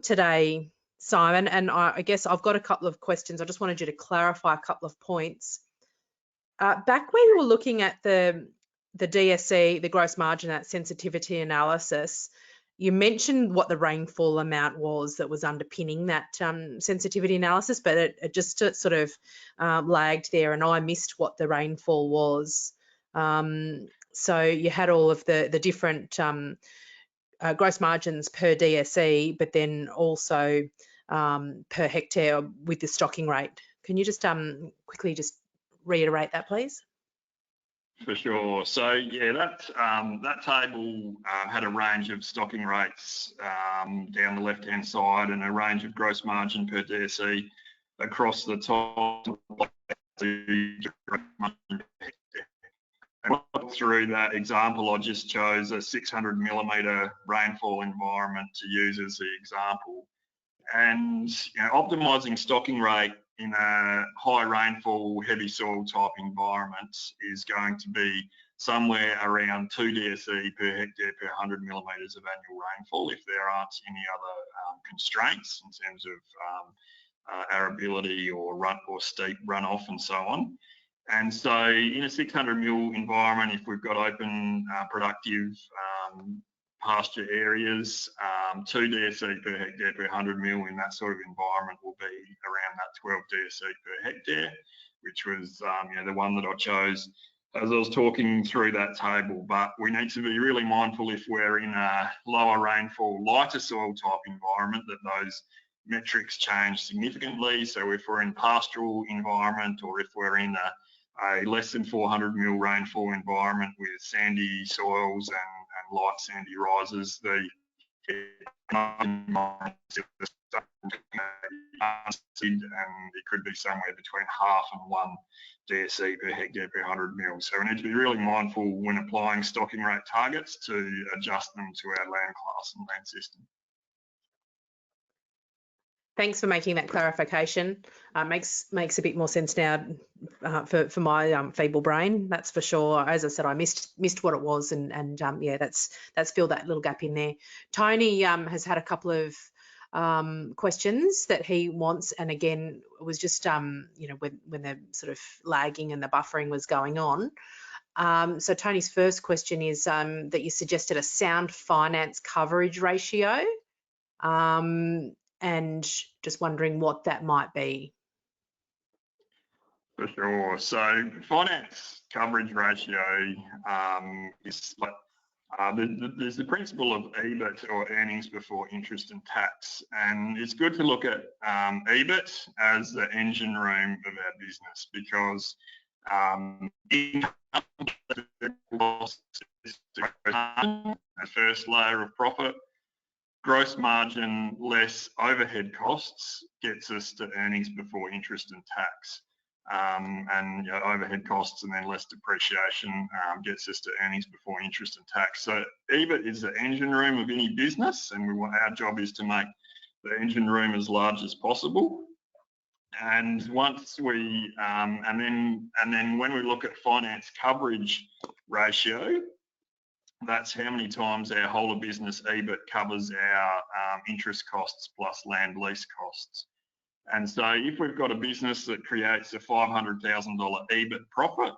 today, Simon, and I guess I've got a couple of questions. I just wanted you to clarify a couple of points. Back when you were looking at the DSE, the gross margin, that sensitivity analysis, you mentioned what the rainfall amount was that was underpinning that sensitivity analysis, but it just sort of lagged there, and I missed what the rainfall was. So you had all of the different gross margins per DSE, but then also per hectare with the stocking rate. Can you just quickly just reiterate that, please? For sure. So yeah, that table had a range of stocking rates down the left-hand side and a range of gross margin per DSE across the top. Through that example, I just chose a 600 millimetre rainfall environment to use as the example. And optimising stocking rate in a high rainfall, heavy soil type environment is going to be somewhere around 2 DSE per hectare per 100 millimetres of annual rainfall if there aren't any other constraints in terms of arability or steep runoff and so on. And so in a 600 mil environment, if we've got open, productive pasture areas, 2 DSE per hectare per 100 mil in that sort of environment will be around that 12 DSE per hectare, which was the one that I chose as I was talking through that table. But we need to be really mindful if we're in a lower rainfall, lighter soil type environment, that those metrics change significantly. So if we're in pastoral environment, or if we're in a less than 400 mil rainfall environment with sandy soils and light sandy rises, and it could be somewhere between half and 1 DSE per hectare per 100 mil. So we need to be really mindful when applying stocking rate targets to adjust them to our land class and land system. Thanks for making that clarification. Makes a bit more sense now for my feeble brain, that's for sure. As I said, I missed what it was, and yeah, that's filled that little gap in there. Tony has had a couple of questions that he wants. And again, it was just, you know, when the sort of lagging and the buffering was going on. So Tony's first question is that you suggested a sound finance coverage ratio, and just wondering what that might be. For sure. So finance coverage ratio is like there's the principle of EBIT, or earnings before interest and tax, and it's good to look at EBIT as the engine room of our business, because the first layer of profit. Gross margin less overhead costs gets us to earnings before interest and tax. And you know, overhead costs and then less depreciation gets us to earnings before interest and tax. So EBIT is the engine room of any business, and our job is to make the engine room as large as possible. And once we and then when we look at finance coverage ratio, that's how many times our whole of business EBIT covers our interest costs plus land lease costs. And so if we've got a business that creates a $500,000 EBIT profit,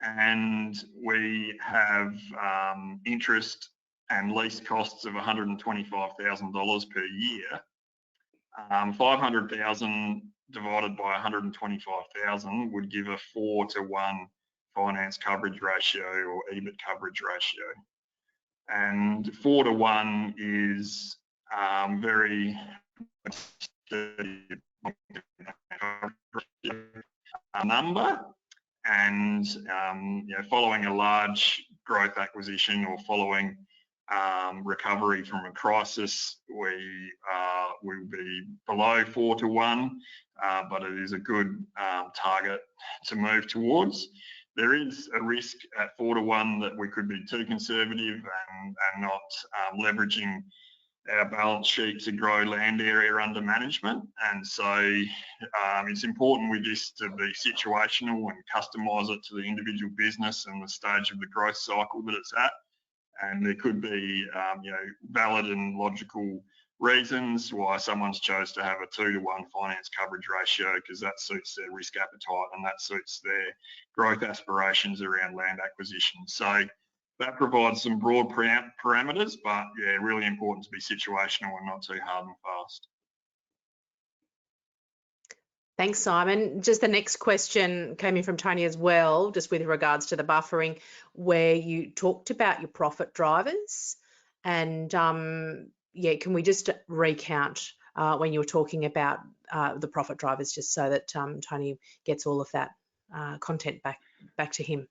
and we have interest and lease costs of $125,000 per year, 500,000 divided by 125,000 would give a 4-to-1 finance coverage ratio, or EBIT coverage ratio. And 4-to-1 is very number, and you know, following a large growth acquisition or following recovery from a crisis, we will be below 4-to-1, but it is a good target to move towards. There is a risk at 4-to-1 that we could be too conservative and not leveraging our balance sheet to grow land area under management. And so it's important with this to be situational and customise it to the individual business and the stage of the growth cycle that it's at. And there could be you know, valid and logical reasons why someone's chose to have a 2-to-1 finance coverage ratio, because that suits their risk appetite and that suits their growth aspirations around land acquisition. So that provides some broad parameters, but yeah, really important to be situational and not too hard and fast. Thanks, Simon. Just the next question came in from Tony as well, just with regards to the buffering, where you talked about your profit drivers. And yeah, can we just recount when you were talking about the profit drivers, just so that Tony gets all of that content back to him?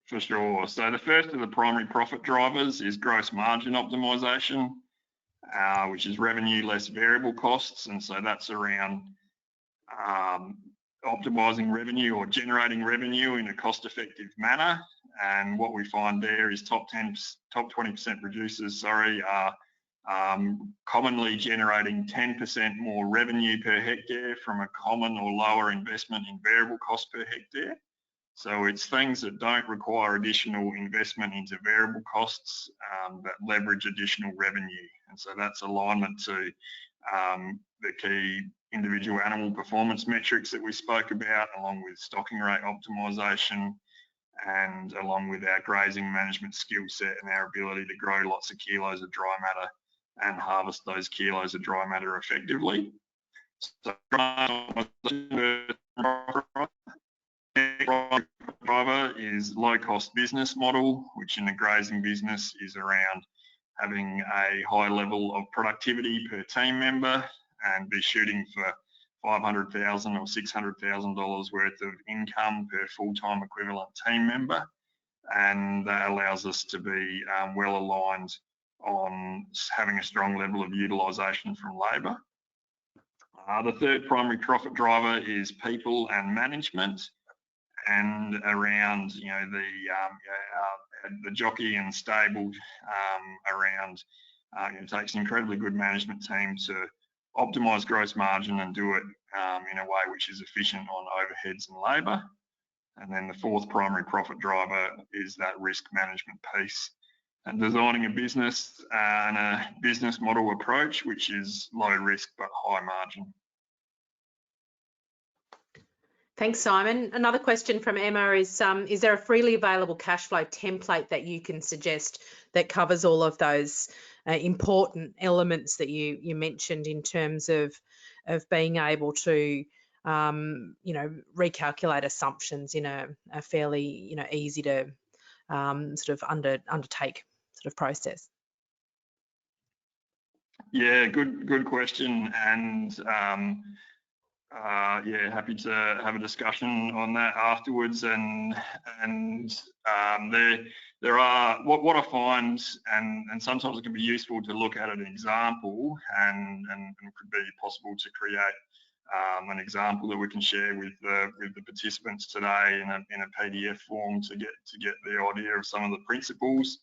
For sure. So the first of the primary profit drivers is gross margin optimisation, which is revenue less variable costs. And so that's around optimising revenue or generating revenue in a cost-effective manner. And what we find there is top 20% producers, are commonly generating 10% more revenue per hectare from a common or lower investment in variable cost per hectare. So it's things that don't require additional investment into variable costs that leverage additional revenue. And so that's alignment to the key individual animal performance metrics that we spoke about, along with stocking rate optimisation, and along with our grazing management skill set and our ability to grow lots of kilos of dry matter and harvest those kilos of dry matter effectively. So driver is low-cost business model, which in the grazing business is around having a high level of productivity per team member and be shooting for $500,000 or $600,000 worth of income per full-time equivalent team member, and that allows us to be well aligned on having a strong level of utilisation from labour. The third primary profit driver is people and management, and around the jockey and stable around it takes an incredibly good management team to optimise gross margin and do it in a way which is efficient on overheads and labour. And then the fourth primary profit driver is that risk management piece, and designing a business and a business model approach which is low risk but high margin. Thanks, Simon. Another question from Emma is there a freely available cash flow template that you can suggest that covers all of those important elements that you mentioned in terms of being able to recalculate assumptions in a fairly easy to sort of undertake sort of process? Yeah, good question, and yeah, happy to have a discussion on that afterwards. And there are what I find, and sometimes it can be useful to look at an example, and it could be possible to create an example that we can share with the participants today in a PDF form to get the idea of some of the principles.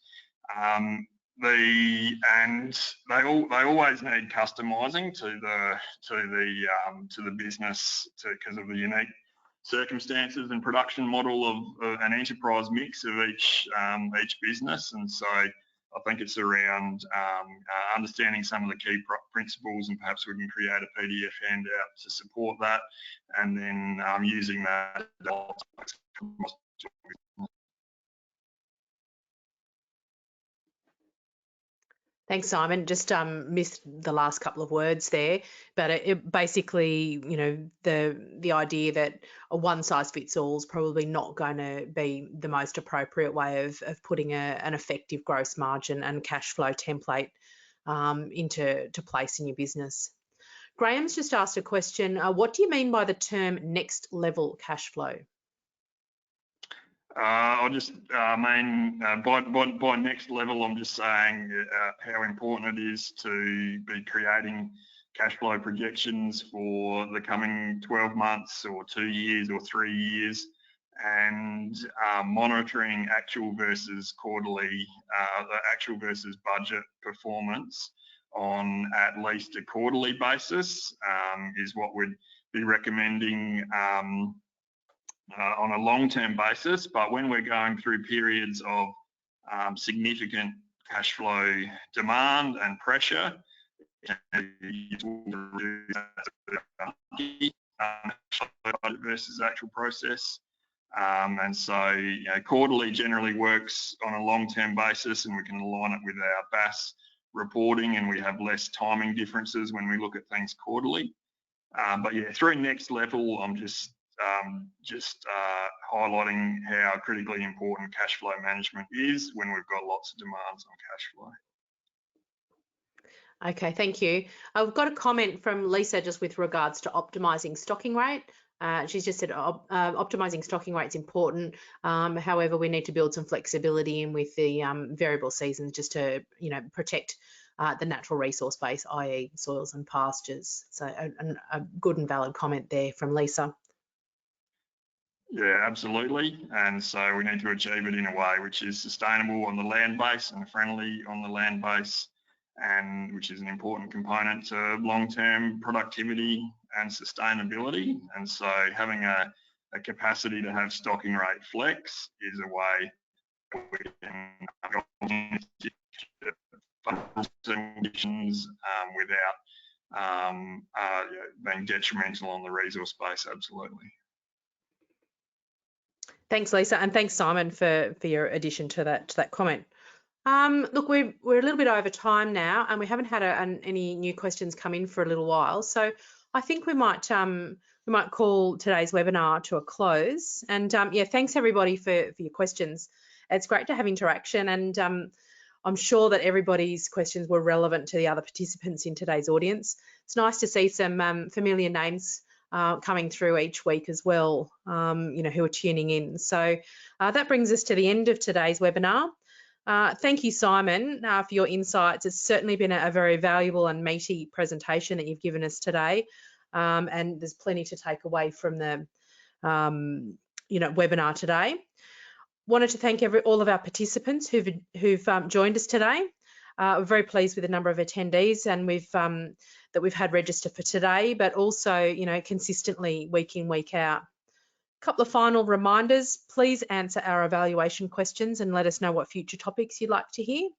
They always need customising to the business because of the unique circumstances and production model of an enterprise mix of each business. And so I think it's around understanding some of the key principles, and perhaps we can create a PDF handout to support that, and then using that. Thanks, Simon. Just missed the last couple of words there, but it basically, the idea that a one size fits all is probably not going to be the most appropriate way of putting an effective gross margin and cash flow template into place in your business. Graham's just asked a question. What do you mean by the term next level cash flow? I just mean by next level, I'm just saying how important it is to be creating cash flow projections for the coming 12 months or 2 years or 3 years, and monitoring actual versus quarterly, actual versus budget performance on at least a quarterly basis is what we'd be recommending on a long-term basis. But when we're going through periods of significant cash flow demand and pressure, versus actual process. And so quarterly generally works on a long-term basis, and we can align it with our BAS reporting, and we have less timing differences when we look at things quarterly. But yeah, through next level, I'm just highlighting how critically important cash flow management is when we've got lots of demands on cash flow. Okay, thank you. I've got a comment from Lisa just with regards to optimising stocking rate. She's just said optimising stocking rate is important. However, we need to build some flexibility in with the variable seasons just to protect the natural resource base, i.e. soils and pastures. So a good and valid comment there from Lisa. Yeah, absolutely. And so we need to achieve it in a way which is sustainable on the land base and friendly on the land base, and which is an important component to long-term productivity and sustainability. And so having a capacity to have stocking rate flex is a way we can conditions without being detrimental on the resource base. Absolutely. Thanks, Lisa, and thanks, Simon, for your addition to that comment. Look, we're a little bit over time now, and we haven't had any new questions come in for a little while. So I think we might call today's webinar to a close. And yeah, thanks everybody for your questions. It's great to have interaction, and I'm sure that everybody's questions were relevant to the other participants in today's audience. It's nice to see some familiar names coming through each week as well, who are tuning in. So that brings us to the end of today's webinar. Thank you, Simon, for your insights. It's certainly been a very valuable and meaty presentation that you've given us today, and there's plenty to take away from the webinar today. Wanted to thank all of our participants who've joined us today. We're very pleased with the number of attendees, and that we've had register for today, but also consistently week in, week out. Couple of final reminders. Please answer our evaluation questions and let us know what future topics you'd like to hear.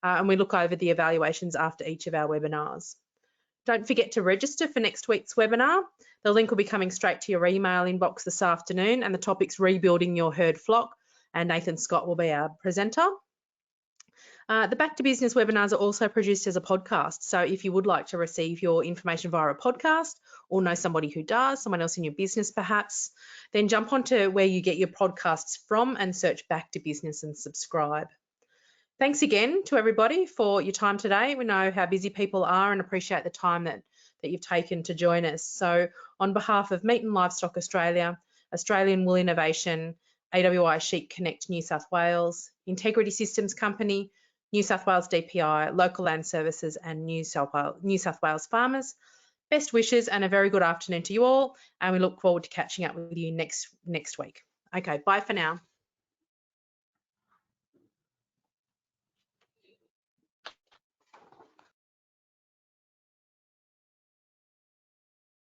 And we look over the evaluations after each of our webinars. Don't forget to register for next week's webinar. The link will be coming straight to your email inbox this afternoon, and the topic's rebuilding your herd flock, and Nathan Scott will be our presenter. The Back to Business webinars are also produced as a podcast. So if you would like to receive your information via a podcast or know somebody who does, someone else in your business perhaps, then jump onto where you get your podcasts from and search Back to Business and subscribe. Thanks again to everybody for your time today. We know how busy people are and appreciate the time that you've taken to join us. So on behalf of Meat and Livestock Australia, Australian Wool Innovation, AWI Sheep Connect New South Wales, Integrity Systems Company, New South Wales DPI, Local Land Services and New South Wales Farmers, best wishes and a very good afternoon to you all, and we look forward to catching up with you next week. Okay, bye for now.